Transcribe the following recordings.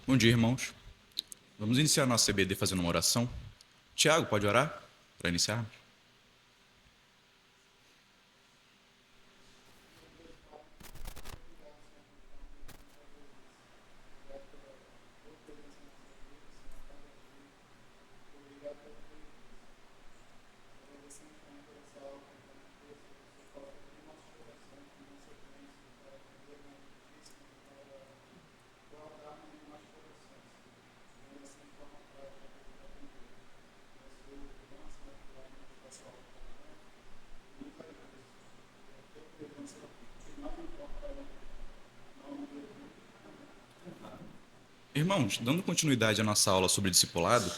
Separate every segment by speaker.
Speaker 1: Bom dia, irmãos. Vamos iniciar nosso CBD fazendo uma oração. Tiago, pode orar para iniciarmos? Irmãos, dando continuidade à nossa aula sobre discipulado,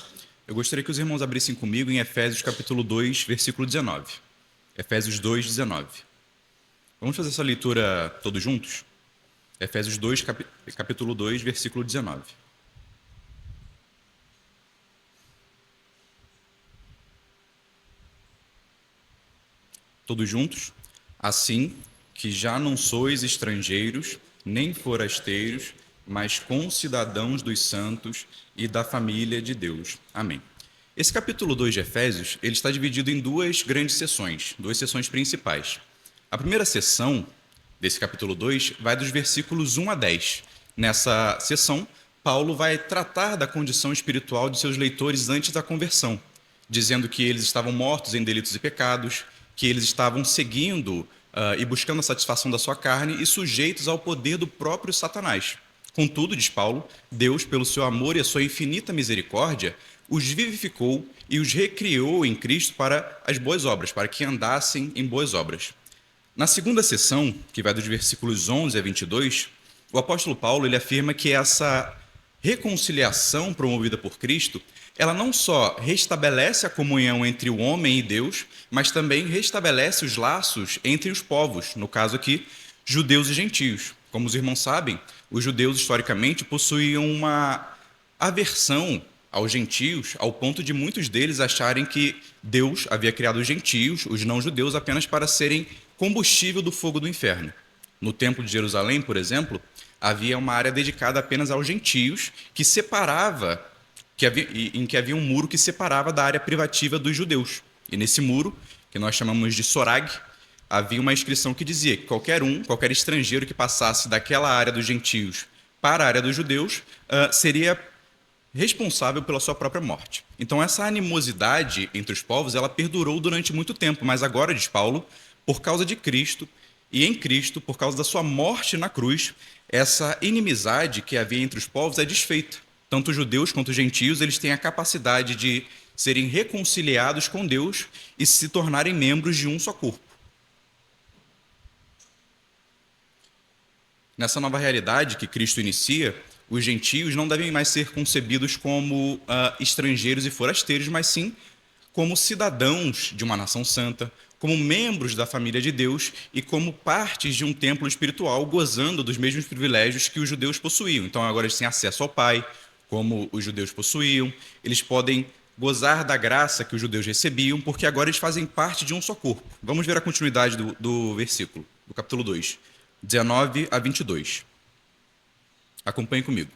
Speaker 1: eu gostaria que os irmãos abrissem comigo em Efésios capítulo 2, versículo 19. Efésios 2, 19. Vamos fazer essa leitura todos juntos? Efésios 2, capítulo 2, versículo 19. Todos juntos? Assim que já não sois estrangeiros, nem forasteiros, mas concidadãos dos santos e da família de Deus. Amém. Esse capítulo 2 de Efésios, ele está dividido em duas grandes sessões, duas sessões principais. A primeira sessão desse capítulo 2 vai dos versículos 1 a 10. Nessa sessão, Paulo vai tratar da condição espiritual de seus leitores antes da conversão, dizendo que eles estavam mortos em delitos e pecados, que eles estavam seguindo e buscando a satisfação da sua carne e sujeitos ao poder do próprio Satanás. Contudo, diz Paulo, Deus, pelo seu amor e a sua infinita misericórdia, os vivificou e os recriou em Cristo para as boas obras, para que andassem em boas obras. Na segunda sessão, que vai dos versículos 11 a 22, o apóstolo Paulo ele afirma que essa reconciliação promovida por Cristo, ela não só restabelece a comunhão entre o homem e Deus, mas também restabelece os laços entre os povos, no caso aqui, judeus e gentios. Como os irmãos sabem, os judeus historicamente possuíam uma aversão aos gentios, ao ponto de muitos deles acharem que Deus havia criado os gentios, os não-judeus, apenas para serem combustível do fogo do inferno. No Templo de Jerusalém, por exemplo, havia uma área dedicada apenas aos gentios, que separava, em que havia um muro que separava da área privativa dos judeus. E nesse muro, que nós chamamos de sorag, havia uma inscrição que dizia que qualquer estrangeiro que passasse daquela área dos gentios para a área dos judeus, seria responsável pela sua própria morte. Então essa animosidade entre os povos, ela perdurou durante muito tempo, mas agora, diz Paulo, por causa de Cristo e em Cristo, por causa da sua morte na cruz, essa inimizade que havia entre os povos é desfeita. Tanto os judeus quanto os gentios, eles têm a capacidade de serem reconciliados com Deus e se tornarem membros de um só corpo. Nessa nova realidade que Cristo inicia, os gentios não devem mais ser concebidos como estrangeiros e forasteiros, mas sim como cidadãos de uma nação santa, como membros da família de Deus e como partes de um templo espiritual, gozando dos mesmos privilégios que os judeus possuíam. Então agora eles têm acesso ao Pai, como os judeus possuíam, eles podem gozar da graça que os judeus recebiam, porque agora eles fazem parte de um só corpo. Vamos ver a continuidade do versículo, do capítulo 2. 19 a 22. Acompanhe comigo.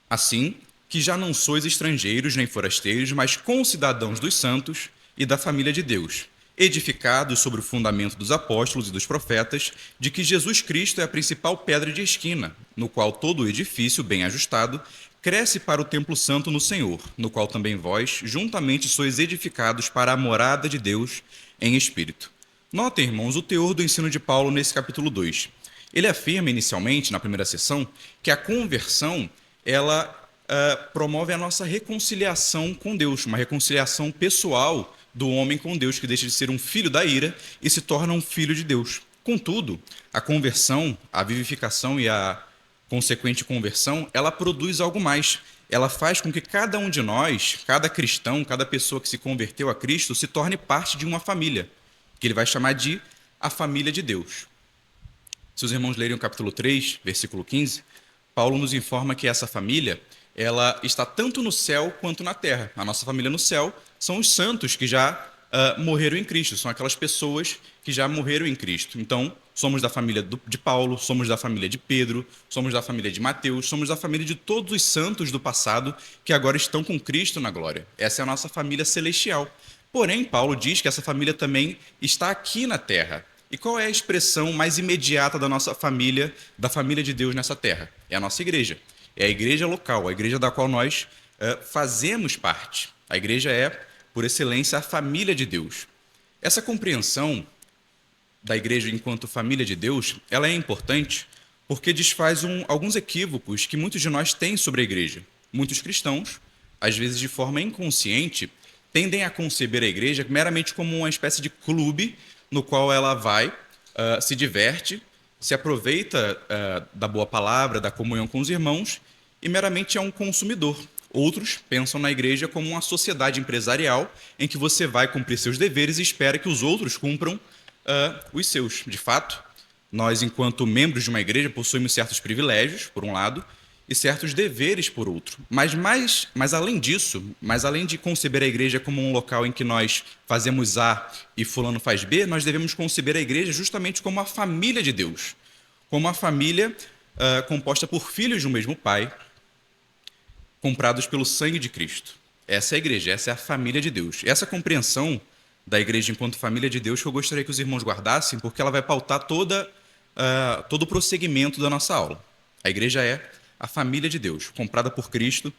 Speaker 1: Assim que já não sois estrangeiros nem forasteiros, mas concidadãos dos santos e da família de Deus, edificados sobre o fundamento dos apóstolos e dos profetas, de que Jesus Cristo é a principal pedra de esquina, no qual todo o edifício, bem ajustado, cresce para o templo santo no Senhor, no qual também vós, juntamente, sois edificados para a morada de Deus em espírito. Notem, irmãos, o teor do ensino de Paulo nesse capítulo 2. Ele afirma inicialmente, na primeira sessão, que a conversão ela promove a nossa reconciliação com Deus, uma reconciliação pessoal do homem com Deus, que deixa de ser um filho da ira e se torna um filho de Deus. Contudo, a conversão, a vivificação e a consequente conversão, ela produz algo mais. Ela faz com que cada um de nós, cada cristão, cada pessoa que se converteu a Cristo, se torne parte de uma família, que ele vai chamar de a família de Deus. Se os irmãos lerem o capítulo 3, versículo 15, Paulo nos informa que essa família ela está tanto no céu quanto na terra. A nossa família no céu são os santos que já morreram em Cristo, são aquelas pessoas que já morreram em Cristo. Então, somos da família de Paulo, somos da família de Pedro, somos da família de Mateus, somos da família de todos os santos do passado que agora estão com Cristo na glória. Essa é a nossa família celestial. Porém, Paulo diz que essa família também está aqui na terra. E qual é a expressão mais imediata da nossa família, da família de Deus nessa terra? É a nossa igreja. É a igreja local, a igreja da qual nós fazemos parte. A igreja é, por excelência, a família de Deus. Essa compreensão da igreja enquanto família de Deus, ela é importante porque desfaz alguns equívocos que muitos de nós têm sobre a igreja. Muitos cristãos, às vezes de forma inconsciente, tendem a conceber a igreja meramente como uma espécie de clube no qual ela vai, se diverte, se aproveita da boa palavra, da comunhão com os irmãos e meramente é um consumidor. Outros pensam na igreja como uma sociedade empresarial em que você vai cumprir seus deveres e espera que os outros cumpram os seus. De fato, nós, enquanto membros de uma igreja, possuímos certos privilégios, por um lado, e certos deveres, por outro. Mas além disso, além de conceber a igreja como um local em que nós fazemos A e fulano faz B, nós devemos conceber a igreja justamente como a família de Deus, como uma família composta por filhos de um mesmo pai, comprados pelo sangue de Cristo. Essa é a igreja, essa é a família de Deus. Essa compreensão da igreja enquanto família de Deus que eu gostaria que os irmãos guardassem, porque ela vai pautar todo o prosseguimento da nossa aula. A igreja é a família de Deus, comprada por Cristo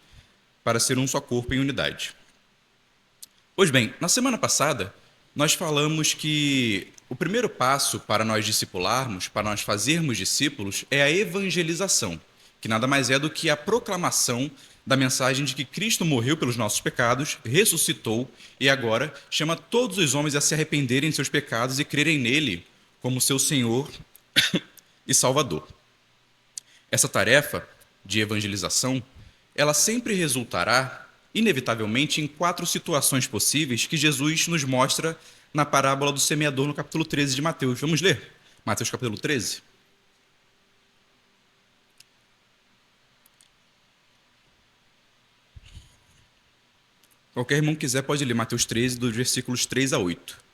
Speaker 1: para ser um só corpo em unidade. Pois bem, na semana passada, nós falamos que o primeiro passo para nós discipularmos, para nós fazermos discípulos, é a evangelização, que nada mais é do que a proclamação da mensagem de que Cristo morreu pelos nossos pecados, ressuscitou e agora chama todos os homens a se arrependerem de seus pecados e crerem nele como seu Senhor e Salvador. Essa tarefa de evangelização, ela sempre resultará, inevitavelmente, em 4 situações possíveis que Jesus nos mostra na parábola do semeador no capítulo 13 de Mateus. Vamos ler? Mateus capítulo 13. Qualquer irmão que quiser pode ler Mateus 13, dos versículos 3 a 8.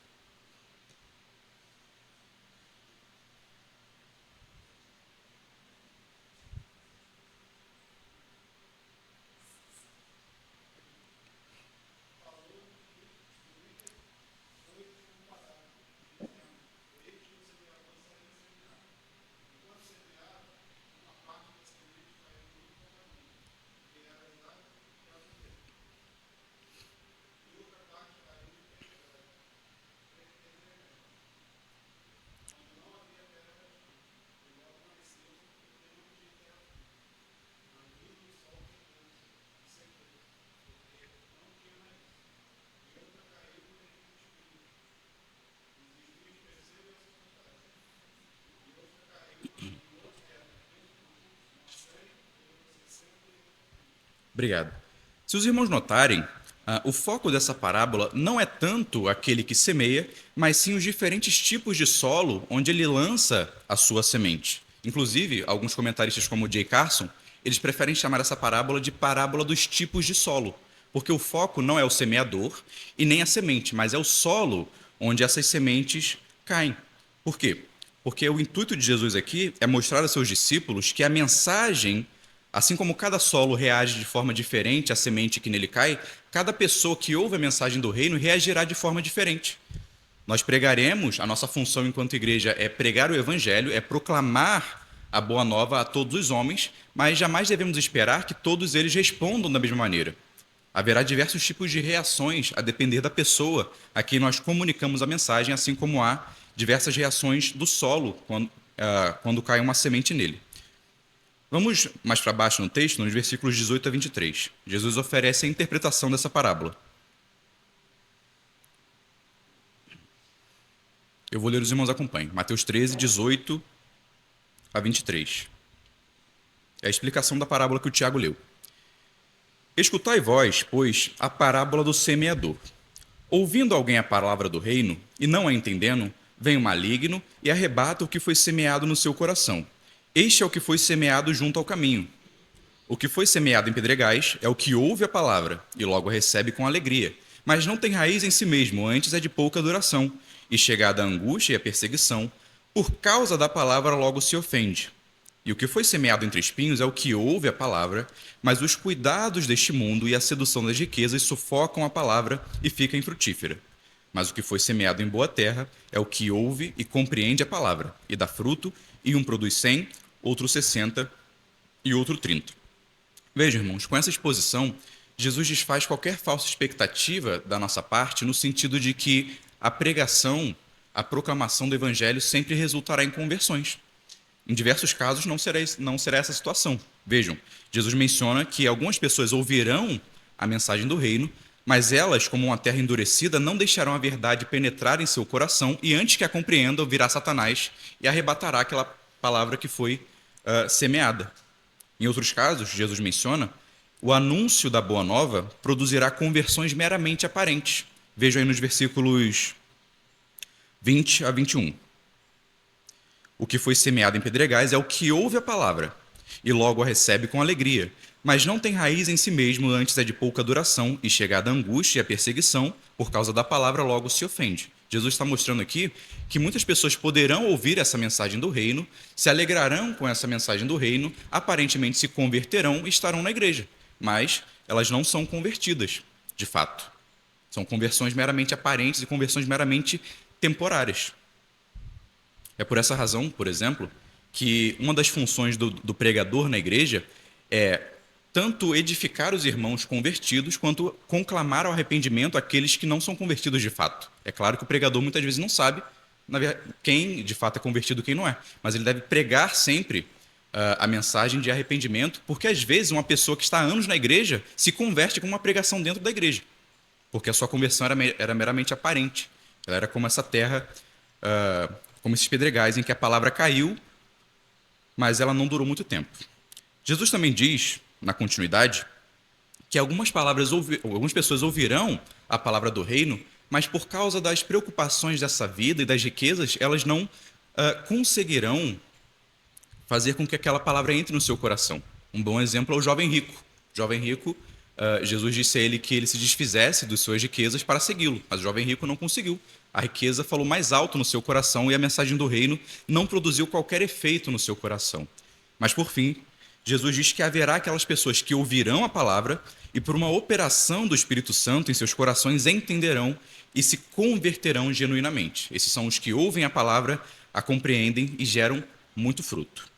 Speaker 1: Obrigado. Se os irmãos notarem, o foco dessa parábola não é tanto aquele que semeia, mas sim os diferentes tipos de solo onde ele lança a sua semente. Inclusive, alguns comentaristas como J. Carson, eles preferem chamar essa parábola de parábola dos tipos de solo, porque o foco não é o semeador e nem a semente, mas é o solo onde essas sementes caem. Por quê? Porque o intuito de Jesus aqui é mostrar a seus discípulos que a mensagem, assim como cada solo reage de forma diferente à semente que nele cai, cada pessoa que ouve a mensagem do reino reagirá de forma diferente. Nós pregaremos, a nossa função enquanto igreja é pregar o evangelho, é proclamar a boa nova a todos os homens, mas jamais devemos esperar que todos eles respondam da mesma maneira. Haverá diversos tipos de reações a depender da pessoa a quem nós comunicamos a mensagem, assim como há diversas reações do solo quando cai uma semente nele. Vamos mais para baixo no texto, nos versículos 18 a 23. Jesus oferece a interpretação dessa parábola. Eu vou ler, os irmãos acompanhem. Mateus 13, 18 a 23. É a explicação da parábola que o Tiago leu. Escutai vós, pois, a parábola do semeador. Ouvindo alguém a palavra do reino, e não a entendendo, vem o maligno e arrebata o que foi semeado no seu coração. Este é o que foi semeado junto ao caminho. O que foi semeado em pedregais é o que ouve a palavra, e logo a recebe com alegria, mas não tem raiz em si mesmo, antes é de pouca duração, e chegada a angústia e a perseguição, Por causa da palavra, logo se ofende. E o que foi semeado entre espinhos é o que ouve a palavra, mas os cuidados deste mundo e a sedução das riquezas sufocam a palavra e fica infrutífera. Mas o que foi semeado em boa terra é o que ouve e compreende a palavra, e dá fruto, e um produz 100, outro 60 e outro 30. Vejam, irmãos, com essa exposição, Jesus desfaz qualquer falsa expectativa da nossa parte, no sentido de que a pregação, a proclamação do evangelho sempre resultará em conversões. Em diversos casos, não será essa situação. Vejam, Jesus menciona que algumas pessoas ouvirão a mensagem do reino, mas elas, como uma terra endurecida, não deixarão a verdade penetrar em seu coração, e antes que a compreendam, virá Satanás e arrebatará aquela palavra que foi semeada. Em outros casos, Jesus menciona, o anúncio da boa nova produzirá conversões meramente aparentes. Vejam aí nos versículos 20 a 21. O que foi semeado em pedregais é o que ouve a palavra e logo a recebe com alegria, mas não tem raiz em si mesmo, antes é de pouca duração, e chegada a angústia e a perseguição, por causa da palavra logo se ofende. Jesus está mostrando aqui que muitas pessoas poderão ouvir essa mensagem do reino, se alegrarão com essa mensagem do reino, aparentemente se converterão e estarão na igreja, mas elas não são convertidas, de fato. São conversões meramente aparentes e conversões meramente temporárias. É por essa razão, por exemplo, que uma das funções do pregador na igreja é tanto edificar os irmãos convertidos, quanto conclamar ao arrependimento aqueles que não são convertidos de fato. É claro que o pregador muitas vezes não sabe quem de fato é convertido e quem não é, mas ele deve pregar sempre a mensagem de arrependimento, porque às vezes uma pessoa que está há anos na igreja se converte com uma pregação dentro da igreja, porque a sua conversão era meramente aparente. Ela era como essa terra, como esses pedregais em que a palavra caiu, mas ela não durou muito tempo. Jesus também diz, na continuidade, que algumas pessoas ouvirão a palavra do reino, mas por causa das preocupações dessa vida e das riquezas, elas não conseguirão fazer com que aquela palavra entre no seu coração. Um bom exemplo é o jovem rico. O jovem rico, Jesus disse a ele que ele se desfizesse das suas riquezas para segui-lo, mas o jovem rico não conseguiu. A riqueza falou mais alto no seu coração e a mensagem do reino não produziu qualquer efeito no seu coração. Mas, por fim, Jesus diz que haverá aquelas pessoas que ouvirão a palavra e, por uma operação do Espírito Santo em seus corações, entenderão e se converterão genuinamente. Esses são os que ouvem a palavra, a compreendem e geram muito fruto.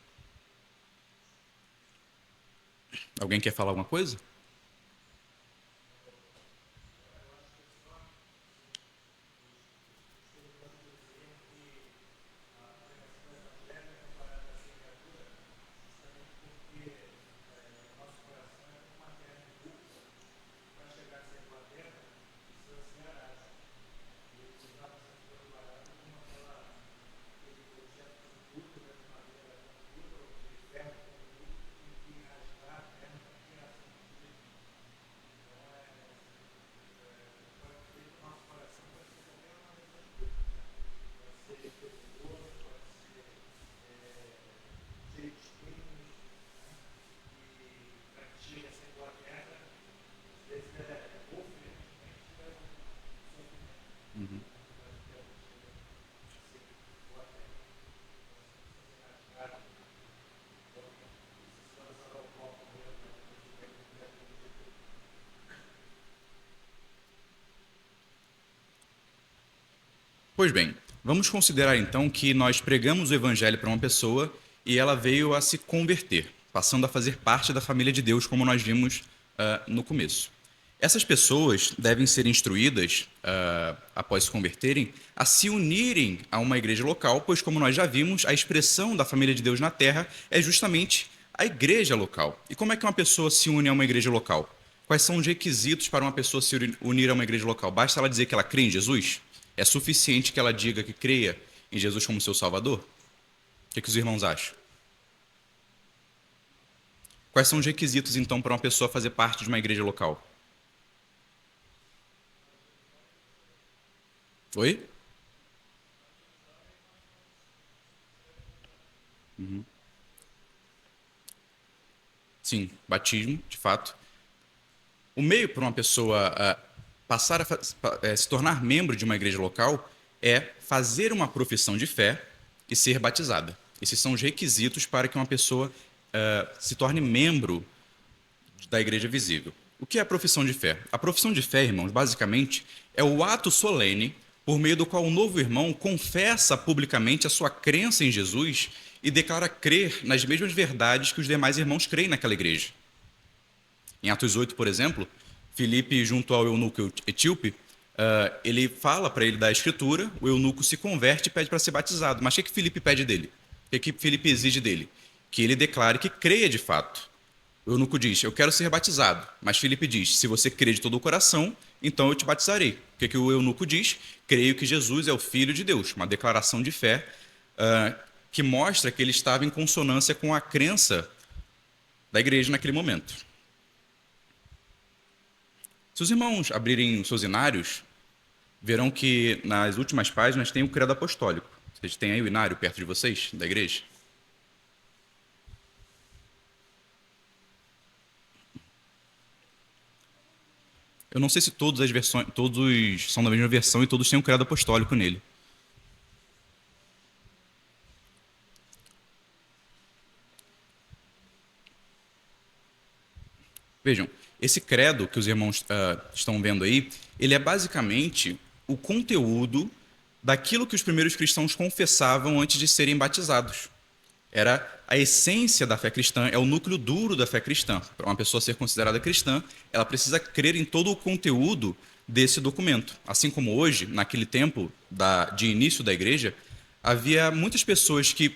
Speaker 1: Alguém quer falar alguma coisa? Pois bem, vamos considerar então que nós pregamos o evangelho para uma pessoa e ela veio a se converter, passando a fazer parte da família de Deus, como nós vimos no começo. Essas pessoas devem ser instruídas, após se converterem, a se unirem a uma igreja local, pois, como nós já vimos, a expressão da família de Deus na terra é justamente a igreja local. E como é que uma pessoa se une a uma igreja local? Quais são os requisitos para uma pessoa se unir a uma igreja local? Basta ela dizer que ela crê em Jesus? É suficiente que ela diga que creia em Jesus como seu Salvador? O que os irmãos acham? Quais são os requisitos, então, para uma pessoa fazer parte de uma igreja local? Oi? Sim, batismo, de fato. O meio para uma pessoa passar a se tornar membro de uma igreja local é fazer uma profissão de fé e ser batizada. Esses são os requisitos para que uma pessoa se torne membro da igreja visível. O que é a profissão de fé? A profissão de fé, irmãos, basicamente é o ato solene por meio do qual o novo irmão confessa publicamente a sua crença em Jesus e declara crer nas mesmas verdades que os demais irmãos creem naquela igreja. Em Atos 8, por exemplo, Filipe, junto ao eunuco etíope, ele fala para ele da escritura, o eunuco se converte e pede para ser batizado. Mas o que Filipe pede dele? O que Filipe exige dele? Que ele declare que creia de fato. O eunuco diz, eu quero ser batizado. Mas Filipe diz, se você crê de todo o coração, então eu te batizarei. O que o eunuco diz? Creio que Jesus é o Filho de Deus. Uma declaração de fé que mostra que ele estava em consonância com a crença da igreja naquele momento. Se os irmãos abrirem os seus inários, verão que nas últimas páginas tem o credo apostólico. Vocês têm aí o inário perto de vocês, da igreja? Eu não sei se todas as versões, todos são da mesma versão e todos têm um credo apostólico nele. Vejam, esse credo que os irmãos estão vendo aí, ele é basicamente o conteúdo daquilo que os primeiros cristãos confessavam antes de serem batizados. Era a essência da fé cristã, é o núcleo duro da fé cristã. Para uma pessoa ser considerada cristã, ela precisa crer em todo o conteúdo desse documento. Assim como hoje, naquele tempo de início da igreja, havia muitas pessoas que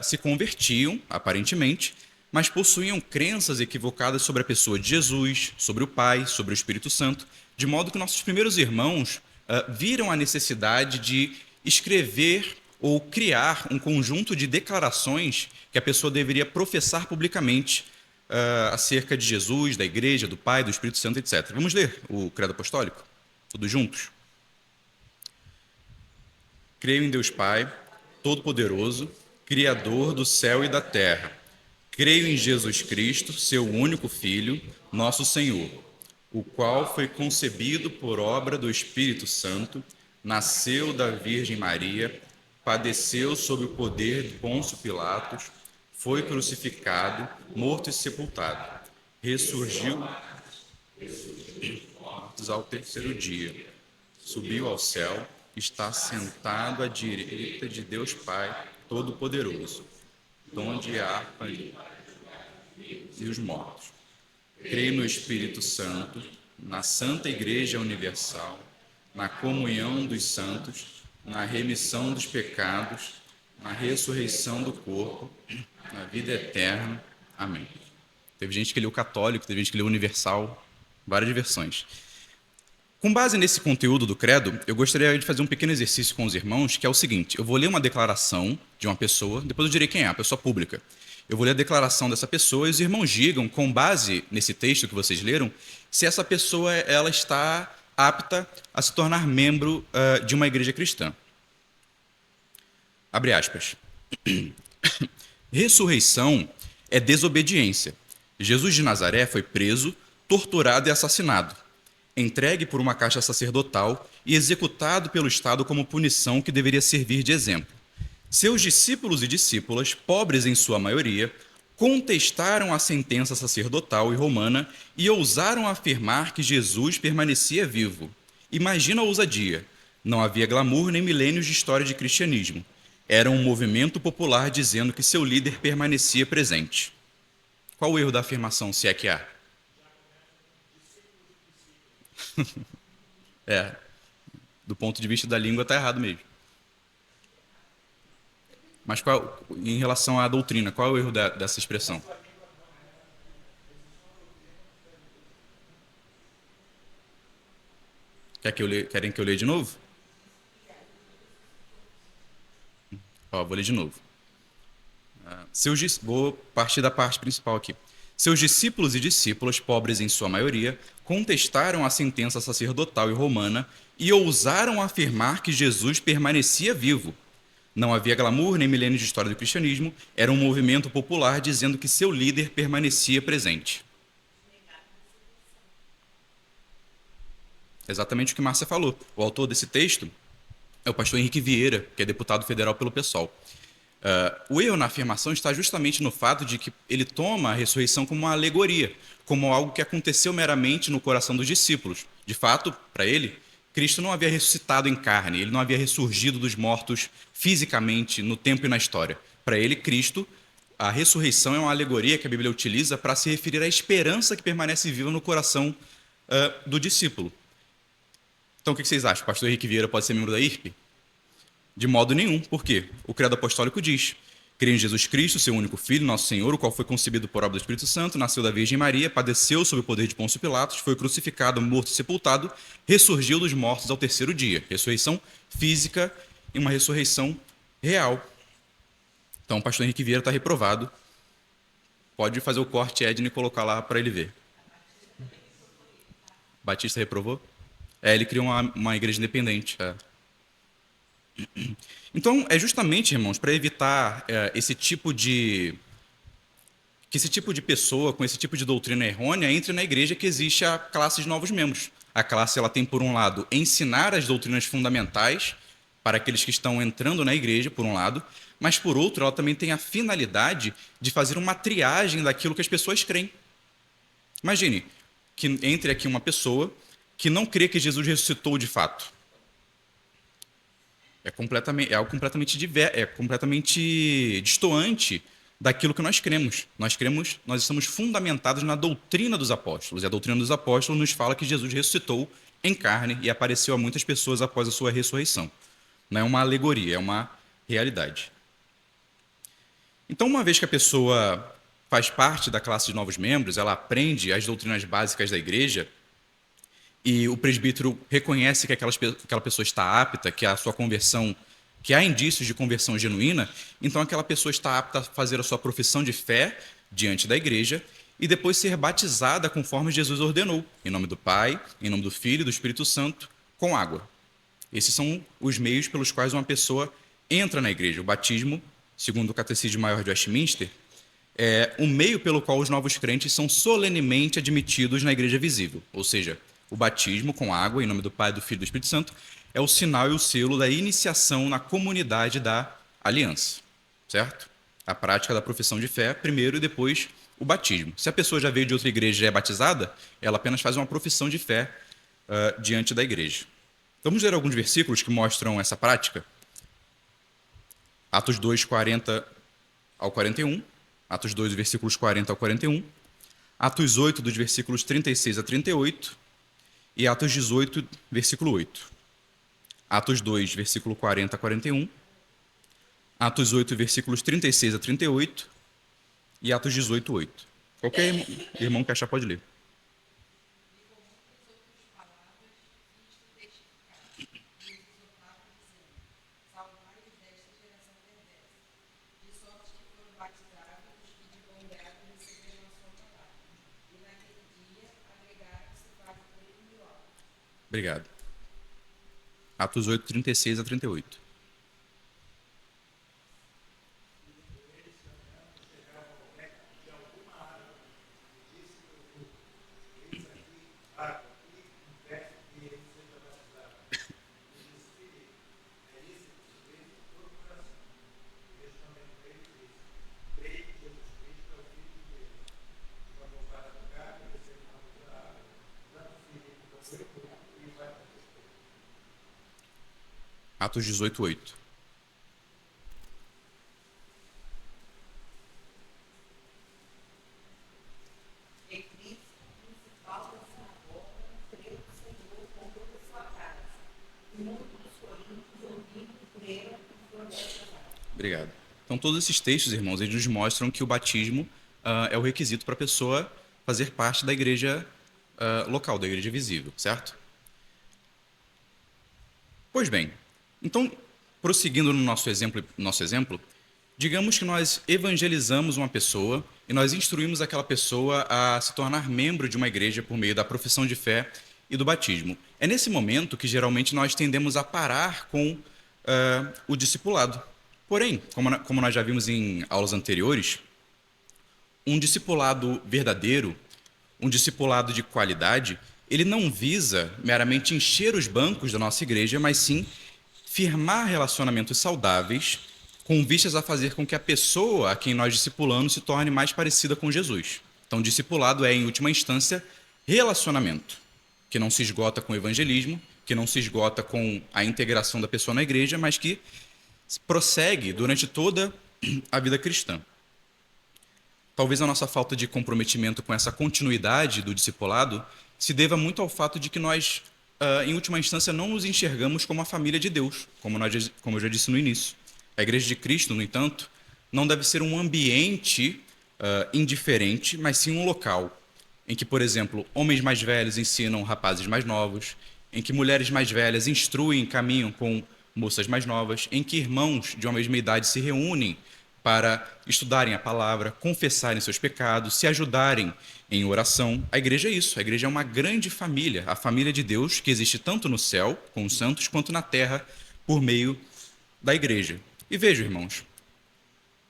Speaker 1: se convertiam, aparentemente, mas possuíam crenças equivocadas sobre a pessoa de Jesus, sobre o Pai, sobre o Espírito Santo, de modo que nossos primeiros irmãos viram a necessidade de escrever ou criar um conjunto de declarações que a pessoa deveria professar publicamente acerca de Jesus, da igreja, do Pai, do Espírito Santo, etc. Vamos ler o Credo Apostólico? Todos juntos? Creio em Deus Pai, Todo-Poderoso, Criador do céu e da terra. Creio em Jesus Cristo, seu único Filho, nosso Senhor, o qual foi concebido por obra do Espírito Santo, nasceu da Virgem Maria, padeceu sob o poder de Pôncio Pilatos, foi crucificado, morto e sepultado. Ressurgiu ao terceiro dia, subiu ao céu, está sentado à direita de Deus Pai Todo-Poderoso, donde há e os mortos. Creio no Espírito Santo, na Santa Igreja Universal, na comunhão dos santos, na remissão dos pecados, na ressurreição do corpo, na vida eterna. Amém. Teve gente que leu católico, teve gente que leu universal, várias versões. Com base nesse conteúdo do credo, eu gostaria de fazer um pequeno exercício com os irmãos, que é o seguinte: eu vou ler uma declaração de uma pessoa, depois eu direi quem é, a pessoa pública. Eu vou ler a declaração dessa pessoa e os irmãos digam, com base nesse texto que vocês leram, se essa pessoa ela está apta a se tornar membro de uma igreja cristã. Abre aspas. Ressurreição é desobediência. Jesus de Nazaré foi preso, torturado e assassinado, entregue por uma caixa sacerdotal e executado pelo Estado como punição que deveria servir de exemplo. Seus discípulos e discípulas, pobres em sua maioria, contestaram a sentença sacerdotal e romana e ousaram afirmar que Jesus permanecia vivo. Imagina a ousadia. Não havia glamour nem milênios de história de cristianismo. Era um movimento popular dizendo que seu líder permanecia presente. Qual o erro da afirmação, se é que há? Do ponto de vista da língua está errado mesmo. Mas em relação à doutrina, qual é o erro dessa expressão? Querem que eu leia de novo? Vou ler de novo. Vou partir da parte principal aqui. Seus discípulos e discípulas, pobres em sua maioria, contestaram a sentença sacerdotal e romana e ousaram afirmar que Jesus permanecia vivo. Não havia glamour nem milênios de história do cristianismo, era um movimento popular dizendo que seu líder permanecia presente. Exatamente o que Márcia falou. O autor desse texto, é o pastor Henrique Vieira, que é deputado federal pelo PSOL. O erro na afirmação está justamente no fato de que ele toma a ressurreição como uma alegoria, como algo que aconteceu meramente no coração dos discípulos. De fato, para ele, Cristo não havia ressuscitado em carne, ele não havia ressurgido dos mortos fisicamente no tempo e na história. Para ele, Cristo, a ressurreição é uma alegoria que a Bíblia utiliza para se referir à esperança que permanece viva no coração do discípulo. Então, o que vocês acham? O pastor Henrique Vieira pode ser membro da IRP? De modo nenhum. Por quê? O credo apostólico diz: creio em Jesus Cristo, seu único Filho, nosso Senhor, o qual foi concebido por obra do Espírito Santo, nasceu da Virgem Maria, padeceu sob o poder de Pôncio Pilatos, foi crucificado, morto e sepultado, ressurgiu dos mortos ao terceiro dia. Ressurreição física e uma ressurreição real. Então, o pastor Henrique Vieira está reprovado. Pode fazer o corte, Edna, e colocar lá para ele ver. Batista reprovou? Ele criou uma igreja independente. Então, é justamente, irmãos, para evitar que esse tipo de pessoa com esse tipo de doutrina errônea entre na igreja, que existe a classe de novos membros. A classe ela tem, por um lado, ensinar as doutrinas fundamentais para aqueles que estão entrando na igreja, por um lado, mas, por outro, ela também tem a finalidade de fazer uma triagem daquilo que as pessoas creem. Imagine que entre aqui uma pessoa que não crê que Jesus ressuscitou de fato. É algo completamente distoante daquilo que nós cremos. Nós estamos fundamentados na doutrina dos apóstolos. E a doutrina dos apóstolos nos fala que Jesus ressuscitou em carne e apareceu a muitas pessoas após a sua ressurreição. Não é uma alegoria, é uma realidade. Então, uma vez que a pessoa faz parte da classe de novos membros, ela aprende as doutrinas básicas da igreja, e o presbítero reconhece que aquela pessoa está apta, que a sua conversão, que há indícios de conversão genuína, então aquela pessoa está apta a fazer a sua profissão de fé diante da igreja e depois ser batizada conforme Jesus ordenou, em nome do Pai, em nome do Filho e do Espírito Santo, com água. Esses são os meios pelos quais uma pessoa entra na igreja. O batismo, segundo o Catecismo Maior de Westminster, é o meio pelo qual os novos crentes são solenemente admitidos na igreja visível, ou seja, o batismo com água, em nome do Pai, do Filho e do Espírito Santo, é o sinal e o selo da iniciação na comunidade da aliança, certo? A prática da profissão de fé, primeiro e depois o batismo. Se a pessoa já veio de outra igreja e é batizada, ela apenas faz uma profissão de fé diante da igreja. Então, vamos ler alguns versículos que mostram essa prática. Atos 2, 40 ao 41. Atos 2, versículos 40 ao 41. Atos 8, dos versículos 36 a 38. E Atos 18, versículo 8. Atos 2, versículo 40 a 41. Atos 8, versículos 36 a 38. E Atos 18, 8. Qualquer irmão que achar pode ler. Obrigado. Atos 8, 36 a 38. Atos 18, 8. Obrigado. Então, todos esses textos, irmãos, eles nos mostram que o batismo é o requisito para a pessoa fazer parte da igreja local, da igreja visível, certo? Pois bem, então, prosseguindo no nosso exemplo, digamos que nós evangelizamos uma pessoa e nós instruímos aquela pessoa a se tornar membro de uma igreja por meio da profissão de fé e do batismo. É nesse momento que geralmente nós tendemos a parar com o discipulado. Porém, como nós já vimos em aulas anteriores, um discipulado verdadeiro, um discipulado de qualidade, ele não visa meramente encher os bancos da nossa igreja, mas sim firmar relacionamentos saudáveis com vistas a fazer com que a pessoa a quem nós discipulamos se torne mais parecida com Jesus. Então, discipulado é, em última instância, relacionamento, que não se esgota com o evangelismo, que não se esgota com a integração da pessoa na igreja, mas que prossegue durante toda a vida cristã. Talvez a nossa falta de comprometimento com essa continuidade do discipulado se deva muito ao fato de que nós, em última instância, não nos enxergamos como a família de Deus, como eu já disse no início. A Igreja de Cristo, no entanto, não deve ser um ambiente indiferente, mas sim um local em que, por exemplo, homens mais velhos ensinam rapazes mais novos, em que mulheres mais velhas instruem e caminham com moças mais novas, em que irmãos de uma mesma idade se reúnem para estudarem a palavra, confessarem seus pecados, se ajudarem em oração. A igreja é isso, a igreja é uma grande família, a família de Deus que existe tanto no céu, com os santos, quanto na terra, por meio da igreja. E vejam, irmãos,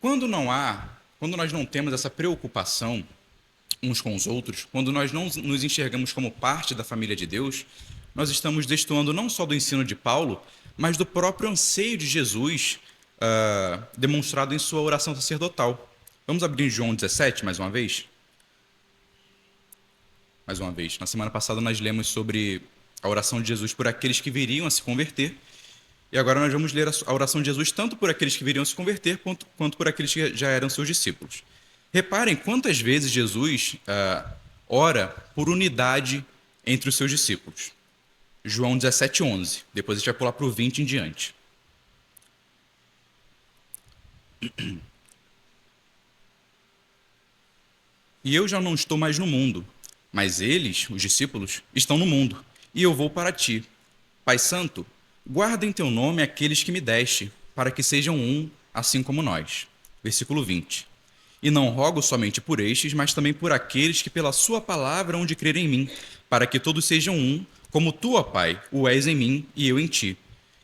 Speaker 1: quando nós não temos essa preocupação uns com os outros, quando nós não nos enxergamos como parte da família de Deus, nós estamos destoando não só do ensino de Paulo, mas do próprio anseio de Jesus demonstrado em sua oração sacerdotal. Vamos abrir em João 17, mais uma vez? Mais uma vez. Na semana passada nós lemos sobre a oração de Jesus por aqueles que viriam a se converter, e agora nós vamos ler a oração de Jesus tanto por aqueles que viriam a se converter, quanto por aqueles que já eram seus discípulos. Reparem quantas vezes Jesus ora por unidade entre os seus discípulos. João 17, 11. Depois a gente vai pular para o 20 em diante. E eu já não estou mais no mundo, mas eles, os discípulos, estão no mundo, e eu vou para ti. Pai Santo, guarda em teu nome aqueles que me deste, para que sejam um, assim como nós. Versículo 20. E não rogo somente por estes, mas também por aqueles que pela sua palavra hão de crer em mim, para que todos sejam um, como tu, ó Pai, o és em mim e eu em ti.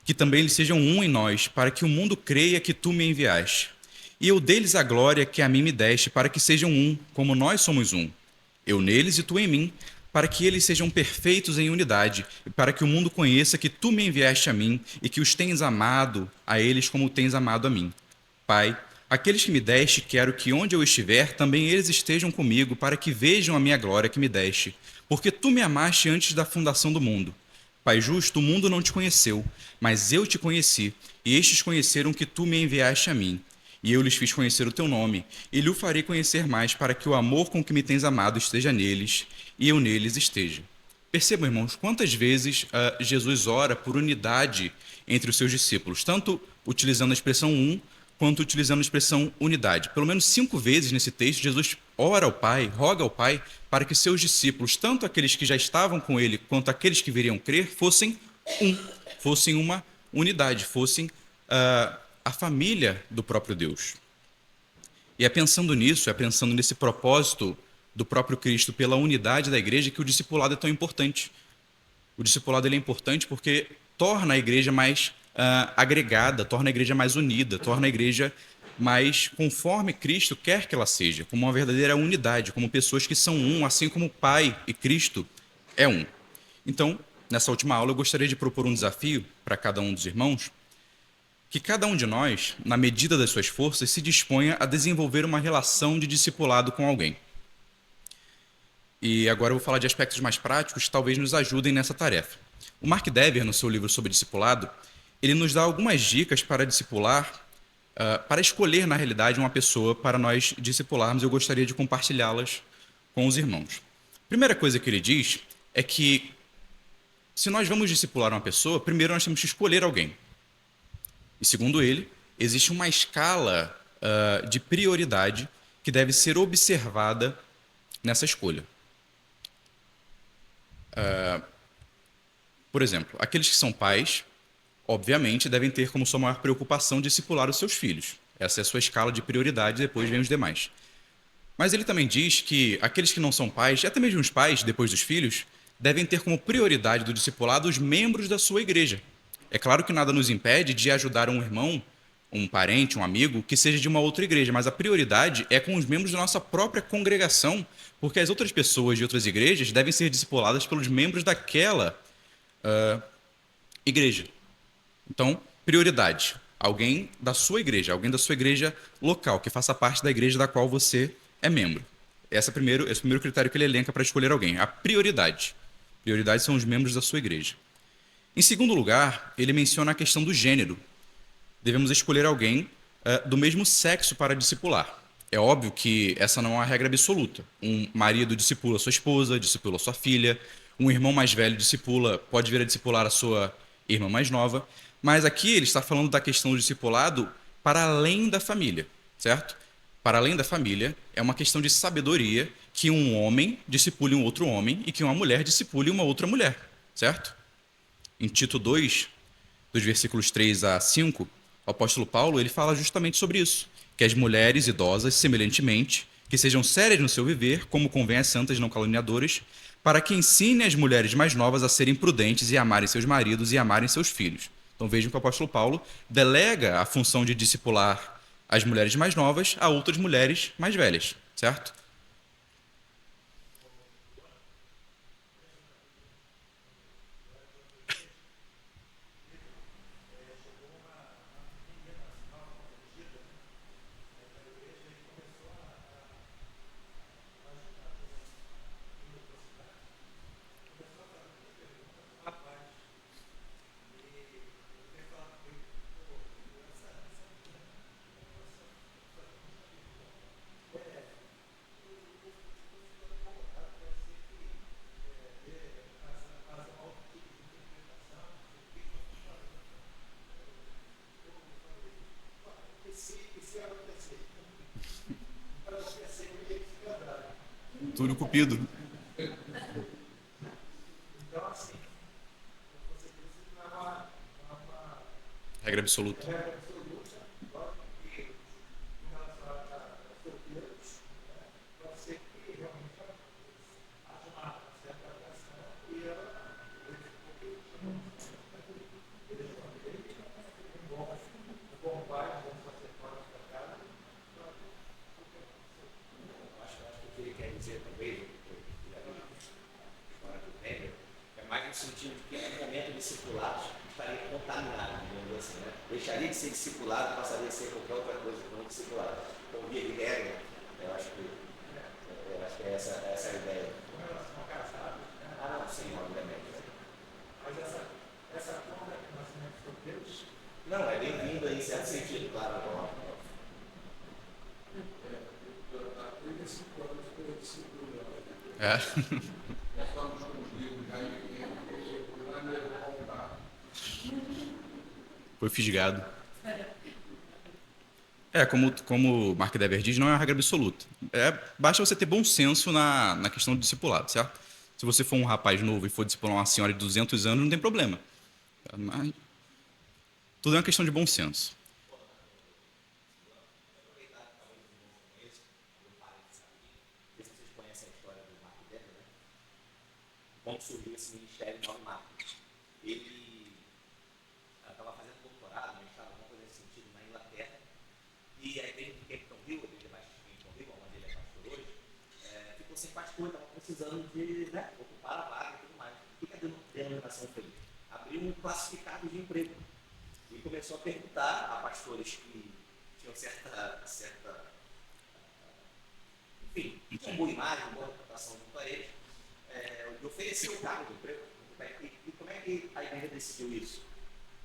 Speaker 1: Que também eles sejam um em nós, para que o mundo creia que tu me enviaste. E eu dê-lhes a glória que a mim me deste, para que sejam um, como nós somos um. Eu neles e tu em mim, para que eles sejam perfeitos em unidade, e para que o mundo conheça que tu me enviaste a mim, e que os tens amado a eles como tens amado a mim. Pai, aqueles que me deste, quero que onde eu estiver, também eles estejam comigo, para que vejam a minha glória que me deste, porque tu me amaste antes da fundação do mundo. Pai justo, o mundo não te conheceu, mas eu te conheci, e estes conheceram que tu me enviaste a mim. E eu lhes fiz conhecer o teu nome, e lhe o farei conhecer mais, para que o amor com que me tens amado esteja neles, e eu neles esteja. Percebam, irmãos, quantas vezes Jesus ora por unidade entre os seus discípulos, tanto utilizando a expressão um, quanto utilizando a expressão unidade. Pelo menos 5 vezes nesse texto, Jesus ora ao Pai, roga ao Pai, para que seus discípulos, tanto aqueles que já estavam com ele, quanto aqueles que viriam crer, fossem um, fossem uma unidade, fossem a família do próprio Deus. E é pensando nisso, é pensando nesse propósito do próprio Cristo pela unidade da igreja que o discipulado é tão importante. O discipulado ele é importante porque torna a igreja mais agregada, torna a igreja mais unida, torna a igreja mais conforme Cristo quer que ela seja, como uma verdadeira unidade, como pessoas que são um, assim como o Pai e Cristo é um. Então, nessa última aula, eu gostaria de propor um desafio para cada um dos irmãos, que cada um de nós, na medida das suas forças, se disponha a desenvolver uma relação de discipulado com alguém. E agora eu vou falar de aspectos mais práticos que talvez nos ajudem nessa tarefa. O Mark Dever, no seu livro sobre discipulado, ele nos dá algumas dicas para discipular, para escolher, na realidade, uma pessoa para nós discipularmos. Eu gostaria de compartilhá-las com os irmãos. A primeira coisa que ele diz é que, se nós vamos discipular uma pessoa, primeiro nós temos que escolher alguém. E, segundo ele, existe uma escala de prioridade que deve ser observada nessa escolha. Por exemplo, aqueles que são pais, obviamente, devem ter como sua maior preocupação discipular os seus filhos. Essa é a sua escala de prioridade, depois vem os demais. Mas ele também diz que aqueles que não são pais, e até mesmo os pais, depois dos filhos, devem ter como prioridade do discipulado os membros da sua igreja. É claro que nada nos impede de ajudar um irmão, um parente, um amigo, que seja de uma outra igreja, mas a prioridade é com os membros da nossa própria congregação, porque as outras pessoas de outras igrejas devem ser discipuladas pelos membros daquela igreja. Então, Prioridade. Alguém da sua igreja, alguém da sua igreja local, que faça parte da igreja da qual você é membro. Esse é o primeiro critério que ele elenca para escolher alguém. A prioridade. Prioridade são os membros da sua igreja. Em segundo lugar, ele menciona a questão do gênero. Devemos escolher alguém do mesmo sexo para discipular. É óbvio que essa não é uma regra absoluta. Um marido discipula sua esposa, discipula sua filha, um irmão mais velho discipula, pode vir a discipular a sua irmã mais nova, mas aqui ele está falando da questão do discipulado para além da família, certo? Para além da família, é uma questão de sabedoria que um homem discipule um outro homem e que uma mulher discipule uma outra mulher, certo? Em Tito 2, dos versículos 3 a 5, o apóstolo Paulo ele fala justamente sobre isso, que as mulheres idosas, semelhantemente, que sejam sérias no seu viver, como convém às santas não caluniadoras, para que ensine as mulheres mais novas a serem prudentes e amarem seus maridos e amarem seus filhos. Então vejam que o apóstolo Paulo delega a função de discipular as mulheres mais novas a outras mulheres mais velhas, certo? Túlio Cupido. Regra absoluta.
Speaker 2: O que ele quer dizer também, fora do Weber, é mais no sentido de que no momento discipulado estaria contaminado, digamos assim, né? Deixaria de ser discipulado e passaria a ser qualquer outra coisa que não discipulado. Então, via de regra, eu acho que essa é a ideia. Ah, não, sim, obviamente. Não, é bem-vindo em certo sentido, claro.
Speaker 1: É. Foi fisgado. Como o Mark Dever diz, não é uma regra absoluta. Basta você ter bom senso na questão do discipulado, certo? Se você for um rapaz novo e for discipular uma senhora de 200 anos, não tem problema. Mas tudo é uma questão de bom senso.
Speaker 2: Não sei se vocês conhecem a história do Mark Dever, né? Como surgiu esse ministério de Mark. Ele estava fazendo doutorado, mestrado, alguma coisa nesse sentido, na Inglaterra, e a igreja de Campton Hill, a igreja mais de Campton Hill, onde ele é pastor hoje, ficou sem pastor, estava precisando de ocupar a vaga e tudo mais. O que a denominação fez? Abriu um classificado de emprego e começou a perguntar a pastores que tinham enfim, tinham boa imagem, boa reputação junto a eles, de oferecer o cargo do emprego. E como é que a igreja decidiu isso?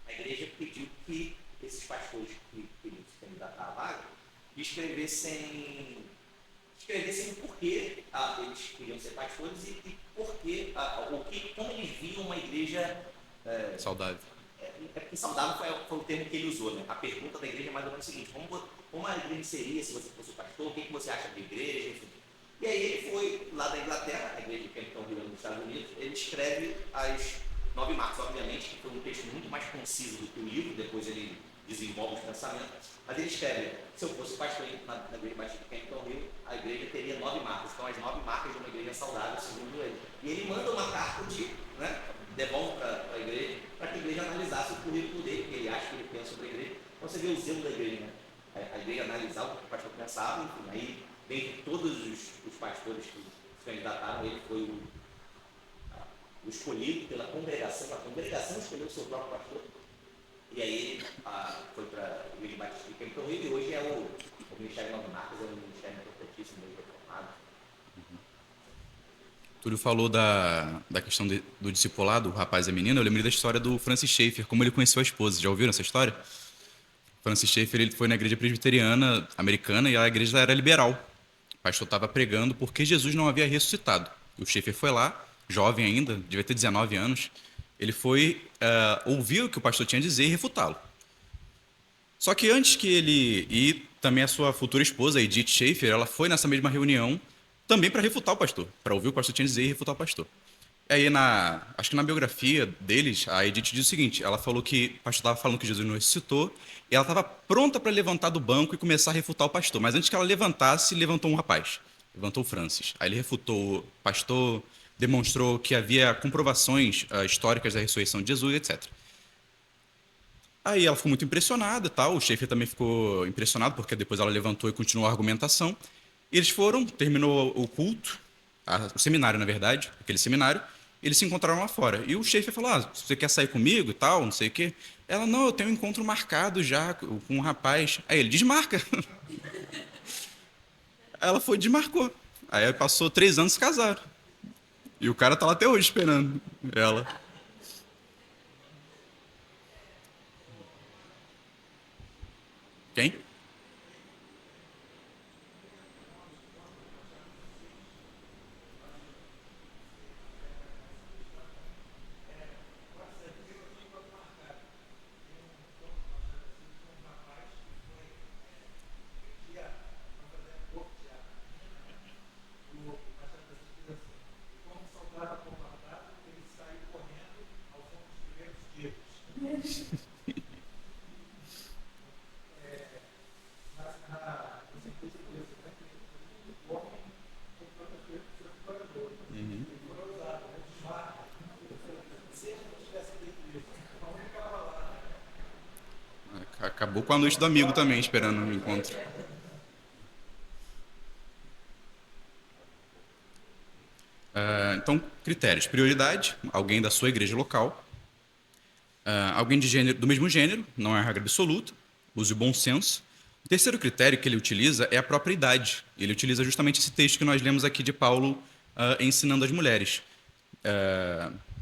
Speaker 2: A igreja pediu que esses pastores que queriam se candidatar à vaga escrevessem o porquê eles queriam ser pastores e porquê, como eles viam uma igreja
Speaker 1: Saudável.
Speaker 2: porque saudável foi o termo que ele usou, né? A pergunta da igreja é mais ou menos o seguinte: como a igreja seria se você fosse pastor? O que você acha da igreja? Enfim. E aí ele foi lá da Inglaterra, a igreja que estão virando nos Estados Unidos, ele escreve as 9 marcas, obviamente, que foi um texto muito mais conciso do que o livro, depois ele desenvolve os pensamentos, mas ele escreve: se eu fosse pastor na igreja batista de Campton Hill, a igreja teria 9 marcas, então as 9 marcas de uma igreja saudável, segundo ele. E ele manda uma carta devolve para a igreja, para que a igreja analisasse o currículo dele, que ele acha que ele pensa sobre a igreja. Então você vê o zelo da igreja, né? A igreja analisar o que o pastor pensava, enfim, aí, dentre todos os pastores que se candidataram, ele foi o escolhido pela congregação, a congregação escolheu o seu próprio pastor. E aí ele foi para o Igreja Batista de Campbell Hill e hoje é o Ministério Nove Marcas, é um ministério importantíssimo, meio reformado.
Speaker 1: Túlio falou da questão do discipulado, o rapaz e a menina. Eu lembrei da história do Francis Schaeffer, como ele conheceu a esposa. Já ouviram essa história? Francis Schaeffer, ele foi na igreja presbiteriana americana e a igreja era liberal. O pastor estava pregando porque Jesus não havia ressuscitado. O Schaeffer foi lá, jovem ainda, devia ter 19 anos. Ele foi ouvir o que o pastor tinha a dizer e refutá-lo. Só que antes que ele e também a sua futura esposa, Edith Schaeffer, ela foi nessa mesma reunião também para refutar o pastor, para ouvir o que o pastor tinha a dizer e refutar o pastor. E aí, acho que na biografia deles, a Edith diz o seguinte: ela falou que o pastor estava falando que Jesus não ressuscitou, e ela estava pronta para levantar do banco e começar a refutar o pastor. Mas antes que ela levantasse, levantou um rapaz, levantou o Francis. Aí ele refutou o pastor, demonstrou que havia comprovações históricas da ressurreição de Jesus, etc. Aí ela ficou muito impressionada, tal. O Schaeffer também ficou impressionado, porque depois ela levantou e continuou a argumentação. E eles foram, terminou o culto, o seminário, na verdade, aquele seminário, eles se encontraram lá fora. E o Schaeffer falou: você quer sair comigo e tal, não sei o quê. Ela: não, eu tenho um encontro marcado já com um rapaz. Aí ele: desmarca. Ela foi e desmarcou. Aí passou 3 anos e se casaram. E o cara tá lá até hoje esperando ela. Quem? Acabou com a noite do amigo também, esperando o encontro. Então, critérios: prioridade, alguém da sua igreja local, alguém de gênero, do mesmo gênero, não é uma regra absoluta, use o bom senso. O terceiro critério que ele utiliza é a própria idade. Ele utiliza justamente esse texto que nós lemos aqui de Paulo ensinando as mulheres.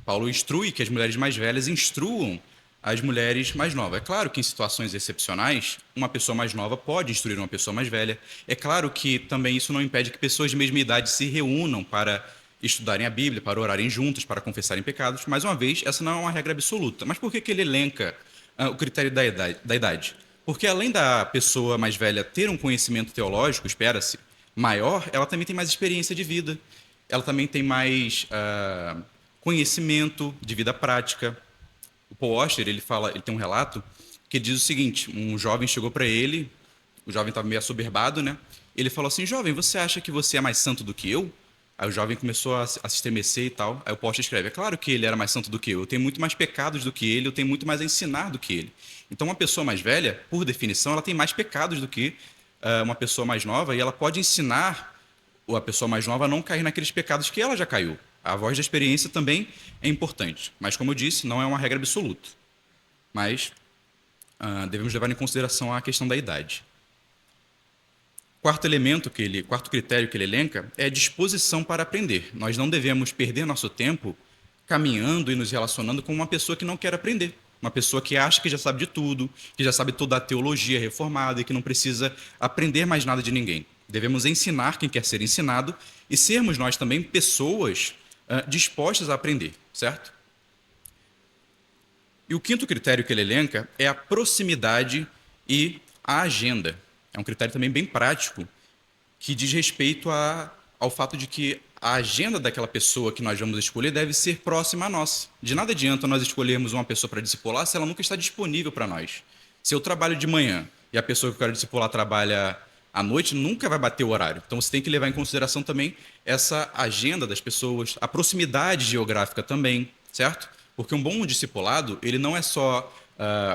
Speaker 1: Paulo instrui que as mulheres mais velhas instruam as mulheres mais novas. É claro que em situações excepcionais, uma pessoa mais nova pode instruir uma pessoa mais velha. É claro que também isso não impede que pessoas de mesma idade se reúnam para estudarem a Bíblia, para orarem juntas, para confessarem pecados. Mais uma vez, essa não é uma regra absoluta. Mas por que ele elenca o critério da idade? Porque além da pessoa mais velha ter um conhecimento teológico, espera-se, maior, ela também tem mais experiência de vida. Ela também tem mais conhecimento de vida prática. O Paul Washer, ele tem um relato que diz o seguinte: um jovem chegou para ele, o jovem estava meio assoberbado, né? Ele falou assim: jovem, você acha que você é mais santo do que eu? Aí o jovem começou a se estremecer e tal. Aí o Paul Washer escreve: é claro que ele era mais santo do que eu tenho muito mais pecados do que ele, eu tenho muito mais a ensinar do que ele. Então uma pessoa mais velha, por definição, ela tem mais pecados do que uma pessoa mais nova, e ela pode ensinar a pessoa mais nova a não cair naqueles pecados que ela já caiu. A voz da experiência também é importante, mas, como eu disse, não é uma regra absoluta. Mas devemos levar em consideração a questão da idade. Quarto critério que ele elenca é a disposição para aprender. Nós não devemos perder nosso tempo caminhando e nos relacionando com uma pessoa que não quer aprender. Uma pessoa que acha que já sabe de tudo, que já sabe toda a teologia reformada e que não precisa aprender mais nada de ninguém. Devemos ensinar quem quer ser ensinado e sermos nós também pessoas dispostas a aprender, certo? E o quinto critério que ele elenca é a proximidade e a agenda. É um critério também bem prático, que diz respeito ao fato de que a agenda daquela pessoa que nós vamos escolher deve ser próxima à nossa. De nada adianta nós escolhermos uma pessoa para discipular se ela nunca está disponível para nós. Se eu trabalho de manhã e a pessoa que eu quero discipular trabalha à noite, nunca vai bater o horário. Então você tem que levar em consideração também essa agenda das pessoas, a proximidade geográfica também, certo? Porque um bom discipulado, ele não é só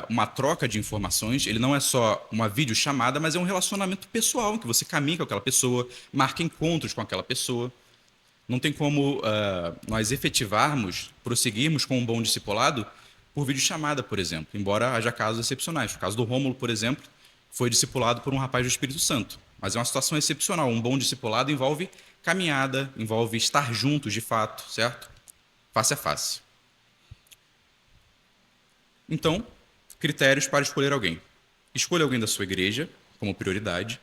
Speaker 1: uma troca de informações, ele não é só uma videochamada, mas é um relacionamento pessoal, em que você caminha com aquela pessoa, marca encontros com aquela pessoa. Não tem como nós efetivarmos, prosseguirmos com um bom discipulado por videochamada, por exemplo, embora haja casos excepcionais. O caso do Rômulo, por exemplo, foi discipulado por um rapaz do Espírito Santo. Mas é uma situação excepcional. Um bom discipulado envolve caminhada, envolve estar juntos de fato, certo? Face a face. Então, critérios para escolher alguém. Escolha alguém da sua igreja, como prioridade.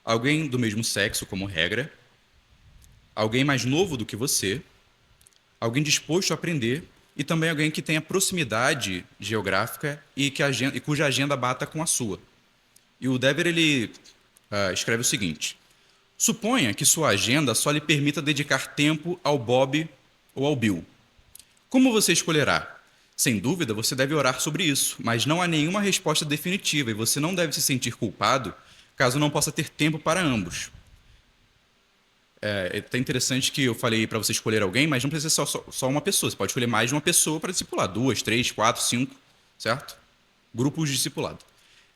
Speaker 1: Alguém do mesmo sexo, como regra. Alguém mais novo do que você. Alguém disposto a aprender. E também alguém que tenha proximidade geográfica e cuja agenda bata com a sua. E o Dever, ele escreve o seguinte: suponha que sua agenda só lhe permita dedicar tempo ao Bob ou ao Bill. Como você escolherá? Sem dúvida, você deve orar sobre isso, mas não há nenhuma resposta definitiva e você não deve se sentir culpado caso não possa ter tempo para ambos. É até interessante que eu falei para você escolher alguém, mas não precisa ser só uma pessoa. Você pode escolher mais de uma pessoa para discipular. 2, 3, 4, 5, certo? Grupos de discipulado.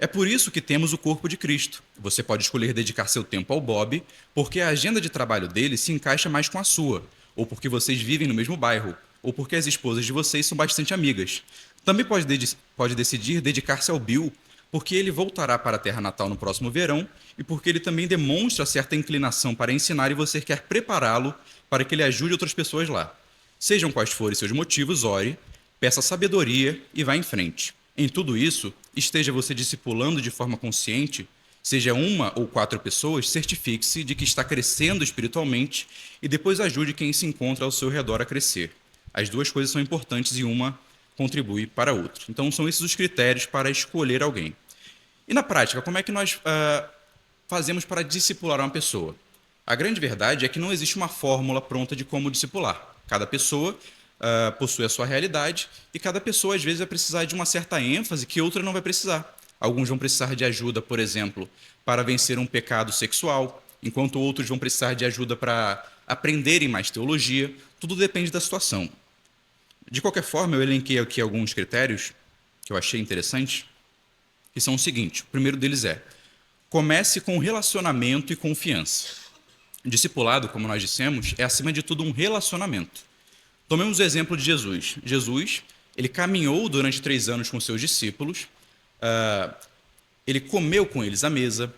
Speaker 1: É por isso que temos o corpo de Cristo. Você pode escolher dedicar seu tempo ao Bob, porque a agenda de trabalho dele se encaixa mais com a sua, ou porque vocês vivem no mesmo bairro, ou porque as esposas de vocês são bastante amigas. Também pode decidir dedicar-se ao Bill, porque ele voltará para a terra natal no próximo verão e porque ele também demonstra certa inclinação para ensinar e você quer prepará-lo para que ele ajude outras pessoas lá. Sejam quais forem seus motivos, ore, peça sabedoria e vá em frente. Em tudo isso, esteja você discipulando de forma consciente, seja 1 ou 4 pessoas, certifique-se de que está crescendo espiritualmente e depois ajude quem se encontra ao seu redor a crescer. As duas coisas são importantes e uma contribui para a outra. Então, são esses os critérios para escolher alguém. E na prática, como é que nós fazemos para discipular uma pessoa? A grande verdade é que não existe uma fórmula pronta de como discipular. Cada pessoa possui a sua realidade e cada pessoa, às vezes, vai precisar de uma certa ênfase que outra não vai precisar. Alguns vão precisar de ajuda, por exemplo, para vencer um pecado sexual, enquanto outros vão precisar de ajuda para aprenderem mais teologia. Tudo depende da situação. De qualquer forma, eu elenquei aqui alguns critérios que eu achei interessantes, que são o seguinte: o primeiro deles é: comece com relacionamento e confiança. Discipulado, como nós dissemos, é acima de tudo um relacionamento. Tomemos o exemplo de Jesus. Jesus, ele caminhou durante 3 anos com seus discípulos, ele comeu com eles à mesa,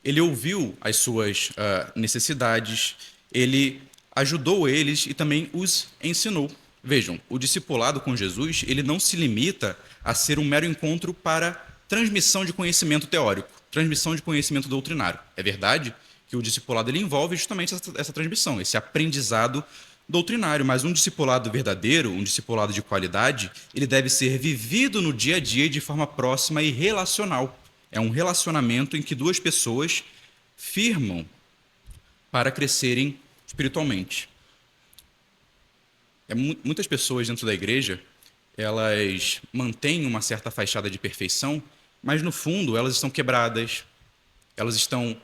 Speaker 1: ele ouviu as suas necessidades, ele ajudou eles e também os ensinou. Vejam, o discipulado com Jesus, ele não se limita a ser um mero encontro para transmissão de conhecimento teórico, transmissão de conhecimento doutrinário. É verdade que o discipulado ele envolve justamente essa transmissão, esse aprendizado doutrinário, mas um discipulado verdadeiro, um discipulado de qualidade, ele deve ser vivido no dia a dia de forma próxima e relacional. É um relacionamento em que 2 pessoas firmam para crescerem espiritualmente. Muitas pessoas dentro da igreja, elas mantêm uma certa fachada de perfeição, mas no fundo elas estão quebradas, elas estão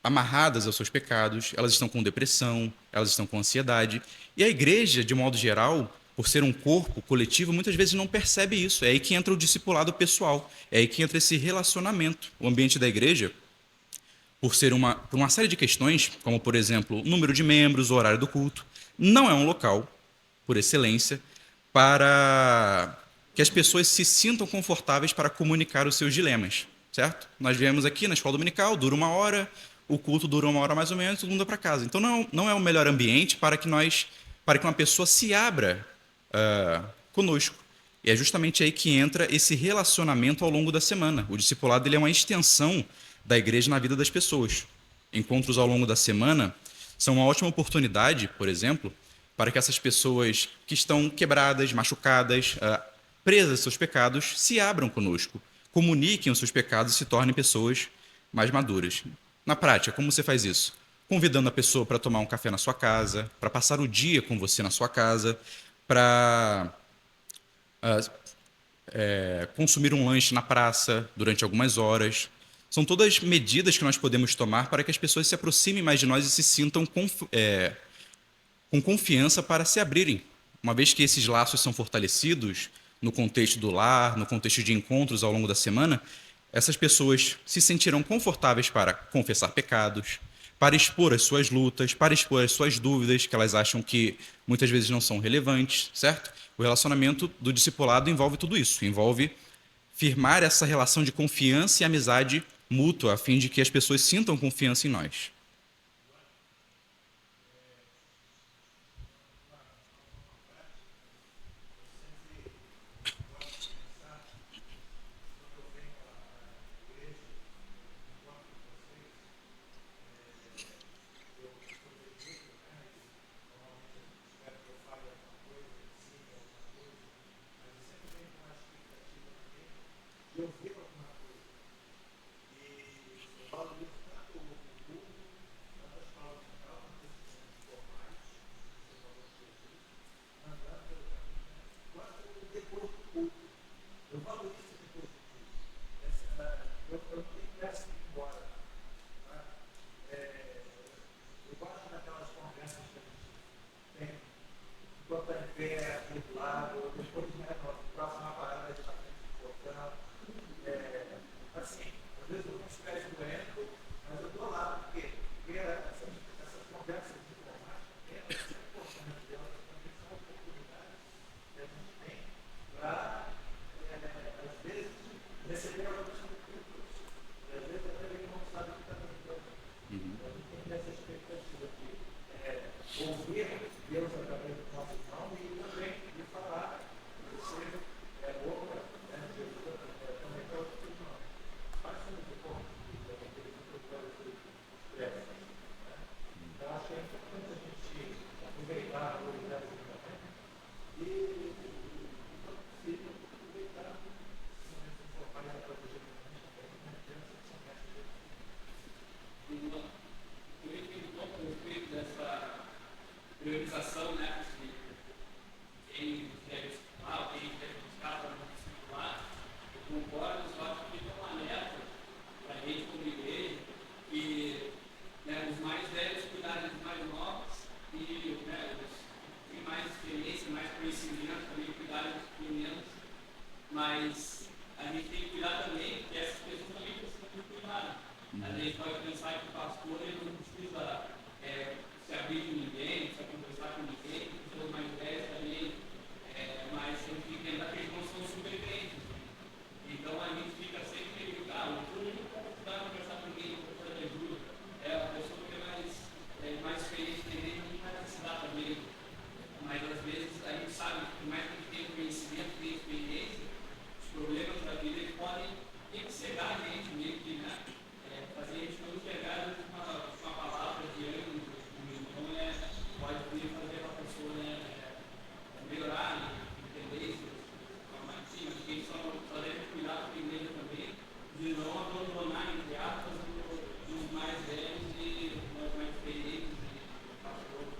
Speaker 1: amarradas aos seus pecados, elas estão com depressão, elas estão com ansiedade. E a igreja, de modo geral, por ser um corpo coletivo, muitas vezes não percebe isso. É aí que entra o discipulado pessoal, é aí que entra esse relacionamento. O ambiente da igreja, por uma série de questões, como, por exemplo, o número de membros, o horário do culto, não é um local, por excelência, para que as pessoas se sintam confortáveis para comunicar os seus dilemas, certo? Nós viemos aqui na escola dominical, dura 1 hora, o culto dura 1 hora mais ou menos, todo mundo vai para casa. Então não é o melhor ambiente para que uma pessoa se abra conosco. E é justamente aí que entra esse relacionamento ao longo da semana. O discipulado ele é uma extensão da igreja na vida das pessoas. Encontros ao longo da semana são uma ótima oportunidade, por exemplo, para que essas pessoas que estão quebradas, machucadas, presas aos seus pecados, se abram conosco, comuniquem os seus pecados e se tornem pessoas mais maduras. Na prática, como você faz isso? Convidando a pessoa para tomar um café na sua casa, para passar o dia com você na sua casa, para consumir um lanche na praça durante algumas horas. São todas medidas que nós podemos tomar para que as pessoas se aproximem mais de nós e se sintam com confiança para se abrirem. Uma vez que esses laços são fortalecidos no contexto do lar, no contexto de encontros ao longo da semana, essas pessoas se sentirão confortáveis para confessar pecados, para expor as suas lutas, para expor as suas dúvidas, que elas acham que muitas vezes não são relevantes, certo? O relacionamento do discipulado envolve tudo isso, envolve firmar essa relação de confiança e amizade mútua, a fim de que as pessoas sintam confiança em nós.
Speaker 3: Priorização, né, de quem deve estudar, quem deve buscar para não discipular, eu concordo, só acho que fica uma alerta para a gente como igreja, que né, os mais velhos cuidarem dos mais novos e né, os que têm mais experiência, mais conhecimento, também cuidarem dos pequenos, mas a gente tem que cuidar também, porque essas pessoas também precisam de cuidado. A gente pode pensar que o pastor ele não precisa se abrir de ninguém, não precisa conversar com ninguém, pessoas mais velhas também, mas a gente tem que lembrar que eles não são supercrentes. Então a gente fica sempre meio, todo mundo pode estudar, conversar com ninguém, professor de ajuda, a pessoa que é mais experiente na igreja não vai precisar também. Mas às vezes a gente sabe que por mais que a gente tenha conhecimento, tenha experiência, os problemas da vida eles podem cegar a gente meio que, né? Fazer a gente não enxergar uma palavra de ânimo. Então, pode fazer a pessoa melhorar, entender isso. Mas, sim, acho que a gente só deve cuidar com a igreja também, de não abandonar, entre aspas, os mais velhos e os mais experientes e pastores.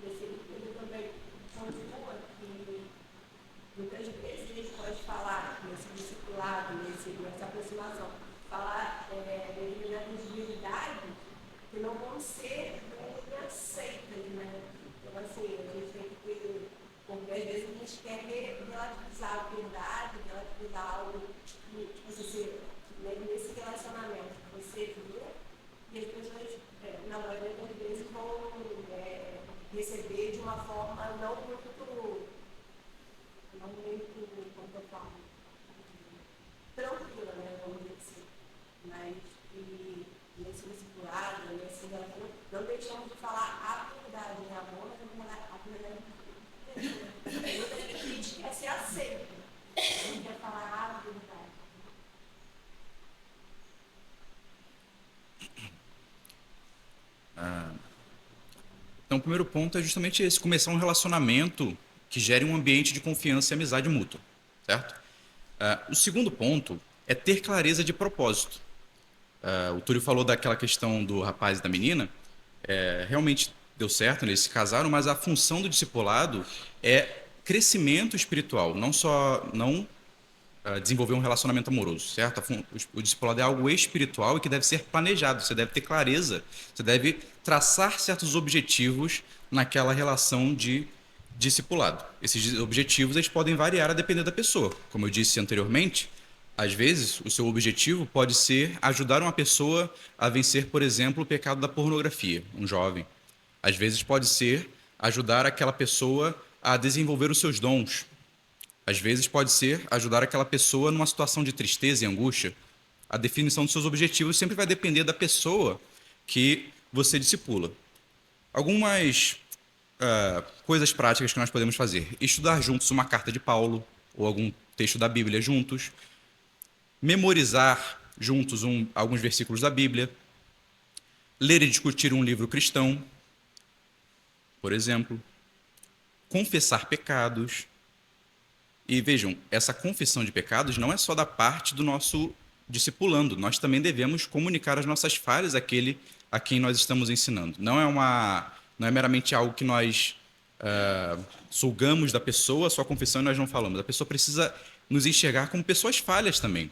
Speaker 4: Nesse livro também continua que muitas vezes a gente pode falar nesse discipulado, nessa aproximação, falar determinadas divindades que não vão ser bem aceitas, né? Então, assim, a gente tem que ter, porque às vezes a gente quer relativizar a verdade, relativizar algo que, assim, nesse relacionamento que você vê, e as pessoas, na maioria das vezes, vão receber de uma forma não muito, como eu falo, tranquila, né, vamos dizer assim. Mas que nesse discipulado, nesse relacionamento, não deixamos de falar a verdade, né? A boa, a verdade. Muita gente quer ser aceita, não quer falar a verdade.
Speaker 1: Então, o primeiro ponto é justamente esse, começar um relacionamento que gere um ambiente de confiança e amizade mútua, certo? O segundo ponto é ter clareza de propósito. O Túlio falou daquela questão do rapaz e da menina, realmente deu certo, eles se casaram, mas a função do discipulado é crescimento espiritual, não desenvolver um relacionamento amoroso, certo? O discipulado é algo espiritual e que deve ser planejado, você deve ter clareza, você deve traçar certos objetivos naquela relação de discipulado. Esses objetivos eles podem variar a depender da pessoa. Como eu disse anteriormente, Às vezes, o seu objetivo pode ser ajudar uma pessoa a vencer, por exemplo, o pecado da pornografia, um jovem. Às vezes pode ser ajudar aquela pessoa a desenvolver os seus dons. Às vezes pode ser ajudar aquela pessoa numa situação de tristeza e angústia. A definição dos seus objetivos sempre vai depender da pessoa que você discipula. Algumas coisas práticas que nós podemos fazer: estudar juntos uma carta de Paulo ou algum texto da Bíblia juntos, memorizar juntos alguns versículos da Bíblia, ler e discutir um livro cristão, por exemplo, confessar pecados. E vejam, essa confissão de pecados não é só da parte do nosso discipulando, nós também devemos comunicar as nossas falhas àquele a quem nós estamos ensinando. Não é meramente algo que nós sugamos da pessoa, sua confissão, e nós não falamos. A pessoa precisa nos enxergar como pessoas falhas também.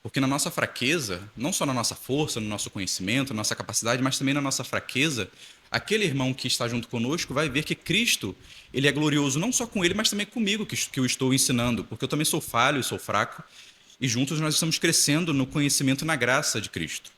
Speaker 1: Porque na nossa fraqueza, não só na nossa força, no nosso conhecimento, na nossa capacidade, mas também na nossa fraqueza, aquele irmão que está junto conosco vai ver que Cristo, ele é glorioso não só com ele, mas também comigo, que eu estou ensinando, porque eu também sou falho e sou fraco, e juntos nós estamos crescendo no conhecimento e na graça de Cristo.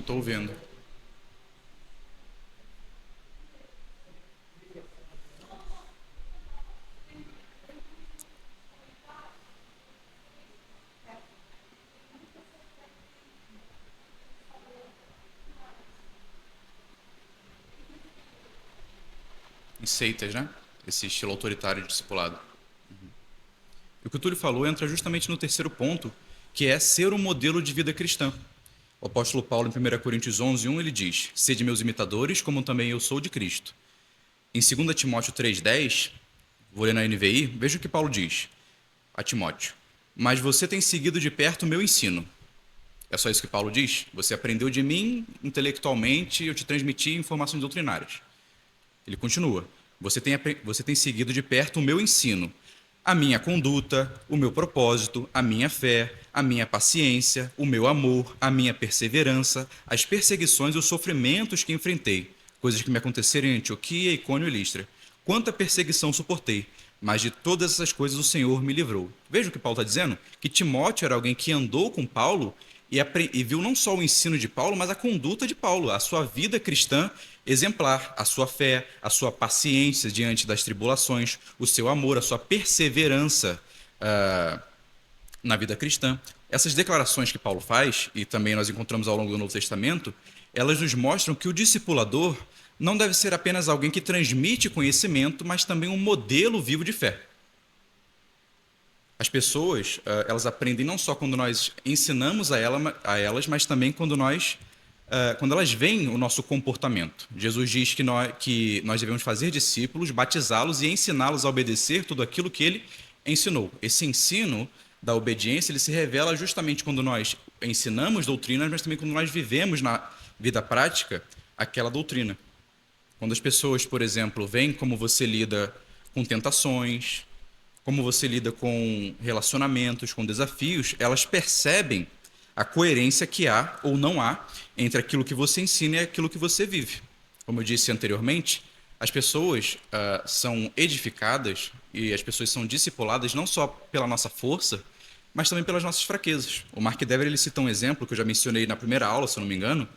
Speaker 1: estou ouvindo. Em seitas, né? Esse estilo autoritário de discipulado. E o que o Túlio falou entra justamente no terceiro ponto, que é ser um modelo de vida cristã. O apóstolo Paulo, em 1 Coríntios 11:1, ele diz: sede meus imitadores, como também eu sou de Cristo. Em 2 Timóteo 3:10, vou ler na NVI, veja o que Paulo diz a Timóteo: mas você tem seguido de perto o meu ensino. É só isso que Paulo diz? Você aprendeu de mim intelectualmente, eu te transmiti informações doutrinárias. Ele continua: você tem seguido de perto o meu ensino, a minha conduta, o meu propósito, a minha fé, a minha paciência, o meu amor, a minha perseverança, as perseguições e os sofrimentos que enfrentei, coisas que me aconteceram em Antioquia, Icônio e Listra. Quanta perseguição suportei, mas de todas essas coisas o Senhor me livrou. Veja o que Paulo está dizendo, que Timóteo era alguém que andou com Paulo e viu não só o ensino de Paulo, mas a conduta de Paulo, a sua vida cristã exemplar, a sua fé, a sua paciência diante das tribulações, o seu amor, a sua perseverança na vida cristã. Essas declarações que Paulo faz, e também nós encontramos ao longo do Novo Testamento, elas nos mostram que o discipulador não deve ser apenas alguém que transmite conhecimento, mas também um modelo vivo de fé. As pessoas, elas aprendem não só quando nós ensinamos a elas, mas também quando elas veem o nosso comportamento. Jesus diz que nós devemos fazer discípulos, batizá-los e ensiná-los a obedecer tudo aquilo que ele ensinou. Esse ensino da obediência, ele se revela justamente quando nós ensinamos doutrinas, mas também quando nós vivemos na vida prática aquela doutrina. Quando as pessoas, por exemplo, veem como você lida com tentações, como você lida com relacionamentos, com desafios, elas percebem a coerência que há ou não há entre aquilo que você ensina e aquilo que você vive. Como eu disse anteriormente, as pessoas são edificadas e as pessoas são discipuladas não só pela nossa força, mas também pelas nossas fraquezas. O Mark Dever, ele cita um exemplo que eu já mencionei na primeira aula, se eu não me engano,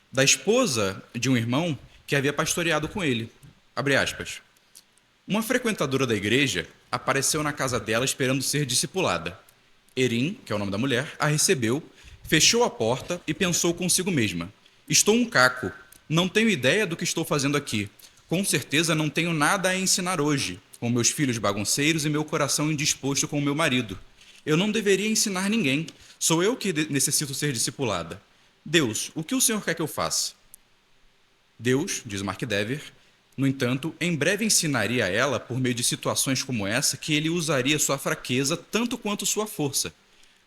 Speaker 1: da esposa de um irmão que havia pastoreado com ele. Abre aspas. Uma frequentadora da igreja apareceu na casa dela esperando ser discipulada. Erin, que é o nome da mulher, a recebeu, fechou a porta e pensou consigo mesma: estou um caco, não tenho ideia do que estou fazendo aqui. Com certeza não tenho nada a ensinar hoje, com meus filhos bagunceiros e meu coração indisposto com o meu marido. Eu não deveria ensinar ninguém, sou eu que necessito ser discipulada. Deus, o que o Senhor quer que eu faça? Deus, diz Mark Dever, no entanto, em breve ensinaria a ela, por meio de situações como essa, que ele usaria sua fraqueza tanto quanto sua força.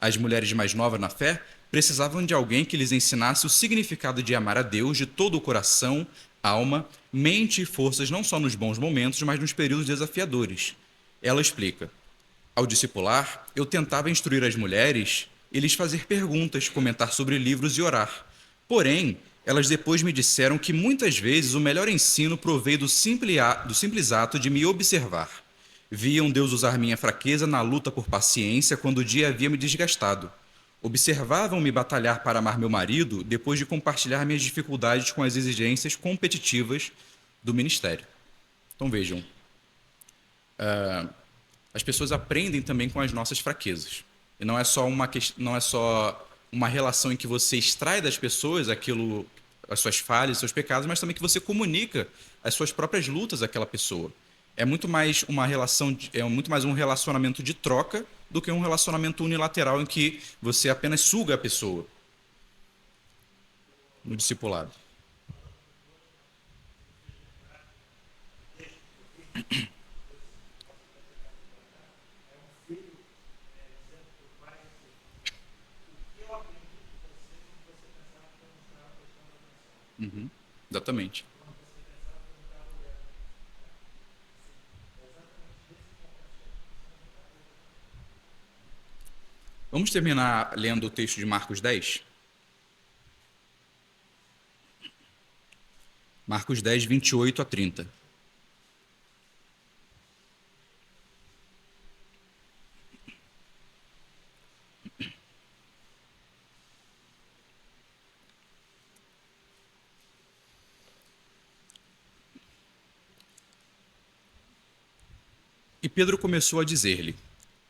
Speaker 1: As mulheres mais novas na fé precisavam de alguém que lhes ensinasse o significado de amar a Deus de todo o coração, alma, mente e forças, não só nos bons momentos, mas nos períodos desafiadores. Ela explica: ao discipular, eu tentava instruir as mulheres e lhes fazer perguntas, comentar sobre livros e orar. Porém, elas depois me disseram que muitas vezes o melhor ensino proveio do simples ato de me observar. Viam Deus usar minha fraqueza na luta por paciência quando o dia havia me desgastado. Observavam-me batalhar para amar meu marido depois de compartilhar minhas dificuldades com as exigências competitivas do ministério. Então vejam, as pessoas aprendem também com as nossas fraquezas. E não é só uma relação em que você extrai das pessoas as suas falhas, os seus pecados, mas também que você comunica as suas próprias lutas àquela pessoa. É muito mais um relacionamento de troca do que um relacionamento unilateral em que você apenas suga a pessoa no discipulado. Uhum, exatamente. Vamos terminar lendo o texto de Marcos 10? Marcos 10, 28 a 30. E Pedro começou a dizer-lhe: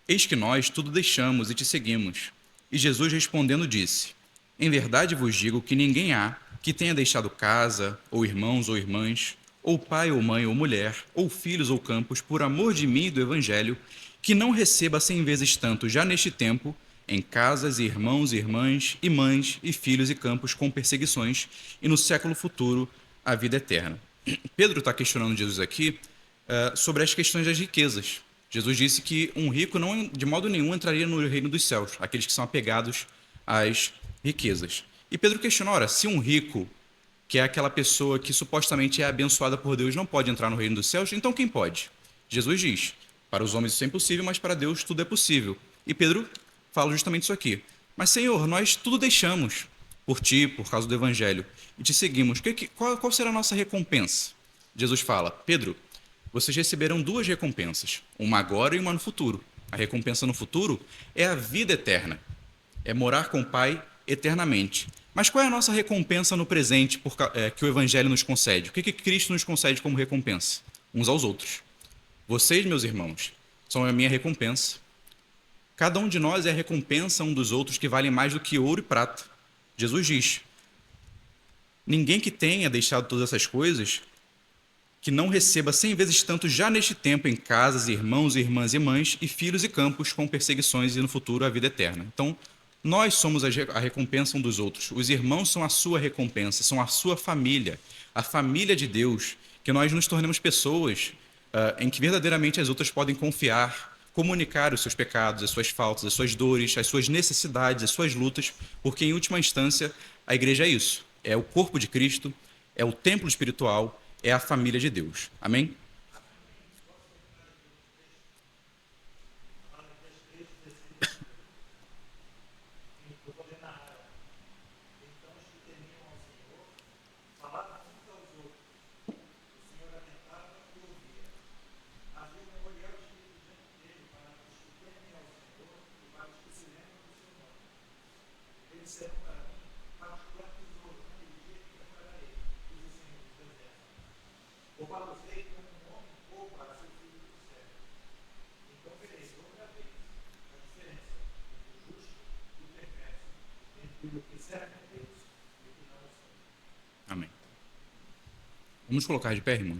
Speaker 1: Eis que nós tudo deixamos e te seguimos. E Jesus respondendo disse: Em verdade vos digo que ninguém há que tenha deixado casa, ou irmãos ou irmãs, ou pai ou mãe ou mulher, ou filhos ou campos, por amor de mim e do Evangelho, que não receba 100 vezes tanto já neste tempo, em casas, e irmãos e irmãs, e mães, e filhos e campos com perseguições, e no século futuro a vida eterna. Pedro está questionando Jesus aqui sobre as questões das riquezas. Jesus disse que um rico não, de modo nenhum, entraria no reino dos céus, aqueles que são apegados às riquezas. E Pedro questiona, ora, se um rico, que é aquela pessoa que supostamente é abençoada por Deus, não pode entrar no reino dos céus, então quem pode? Jesus diz, para os homens isso é impossível, mas para Deus tudo é possível. E Pedro fala justamente isso aqui. Mas, Senhor, nós tudo deixamos por ti, por causa do Evangelho, e te seguimos. Qual será a nossa recompensa? Jesus fala, Pedro, vocês receberão 2 recompensas, uma agora e uma no futuro. A recompensa no futuro é a vida eterna, é morar com o Pai eternamente. Mas qual é a nossa recompensa no presente que o Evangelho nos concede? O que Cristo nos concede como recompensa? Uns aos outros. Vocês, meus irmãos, são a minha recompensa. Cada um de nós é a recompensa um dos outros que valem mais do que ouro e prata. Jesus diz, ninguém que tenha deixado todas essas coisas, que não receba 100 vezes tanto já neste tempo em casas, irmãos, irmãs e mães, e filhos e campos com perseguições e no futuro a vida eterna. Então, nós somos a recompensa um dos outros. Os irmãos são a sua recompensa, são a sua família, a família de Deus, que nós nos tornemos pessoas em que verdadeiramente as outras podem confiar, comunicar os seus pecados, as suas faltas, as suas dores, as suas necessidades, as suas lutas, porque em última instância a igreja é isso, é o corpo de Cristo, é o templo espiritual, é a família de Deus. Amém? Amém. Vamos colocar de pé, irmãos.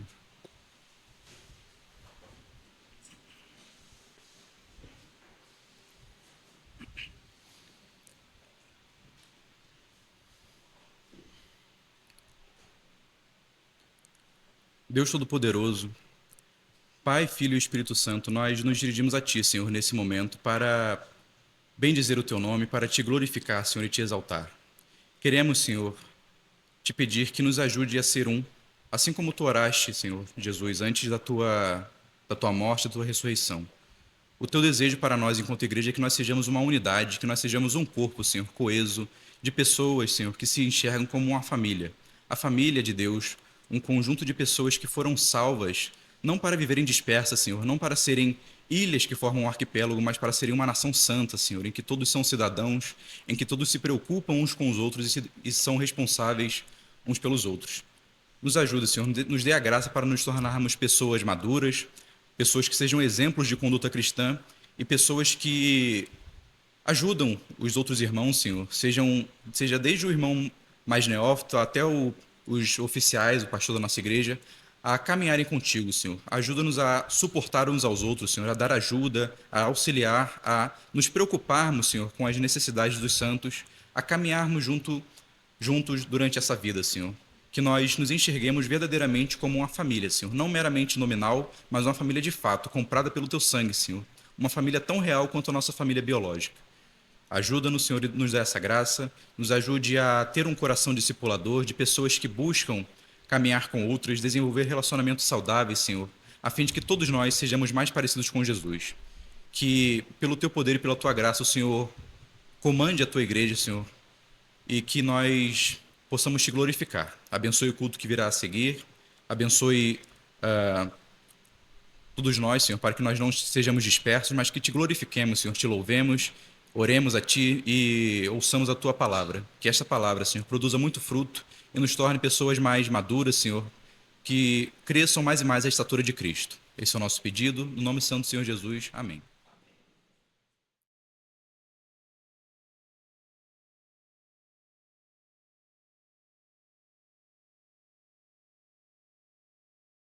Speaker 1: Deus Todo-Poderoso, Pai, Filho e Espírito Santo, nós nos dirigimos a Ti, Senhor, nesse momento, para bendizer o Teu nome, para Te glorificar, Senhor, e Te exaltar. Queremos, Senhor, Te pedir que nos ajude a ser um, assim como Tu oraste, Senhor Jesus, antes da Tua morte, da Tua ressurreição. O Teu desejo para nós, enquanto igreja, é que nós sejamos uma unidade, que nós sejamos um corpo, Senhor, coeso, de pessoas, Senhor, que se enxergam como uma família. A família de Deus, um conjunto de pessoas que foram salvas, não para viverem dispersas, Senhor, não para serem ilhas que formam um arquipélago, mas para serem uma nação santa, Senhor, em que todos são cidadãos, em que todos se preocupam uns com os outros e são responsáveis uns pelos outros. Nos ajude, Senhor, nos dê a graça para nos tornarmos pessoas maduras, pessoas que sejam exemplos de conduta cristã e pessoas que ajudam os outros irmãos, Senhor, seja desde o irmão mais neófito até os oficiais, o pastor da nossa igreja, a caminharem contigo, Senhor. Ajuda-nos a suportar uns aos outros, Senhor, a dar ajuda, a auxiliar, a nos preocuparmos, Senhor, com as necessidades dos santos, a caminharmos juntos durante essa vida, Senhor. Que nós nos enxerguemos verdadeiramente como uma família, Senhor. Não meramente nominal, mas uma família de fato, comprada pelo Teu sangue, Senhor. Uma família tão real quanto a nossa família biológica. Ajuda-nos, Senhor, e nos dá essa graça. Nos ajude a ter um coração discipulador, de pessoas que buscam caminhar com outros, desenvolver relacionamentos saudáveis, Senhor, a fim de que todos nós sejamos mais parecidos com Jesus. Que, pelo Teu poder e pela Tua graça, o Senhor comande a Tua igreja, Senhor, e que nós possamos Te glorificar. Abençoe o culto que virá a seguir, abençoe todos nós, Senhor, para que nós não sejamos dispersos, mas que Te glorifiquemos, Senhor, Te louvemos, oremos a Ti e ouçamos a Tua palavra. Que esta palavra, Senhor, produza muito fruto e nos torne pessoas mais maduras, Senhor, que cresçam mais e mais a estatura de Cristo. Esse é o nosso pedido. No nome santo do Senhor Jesus. Amém.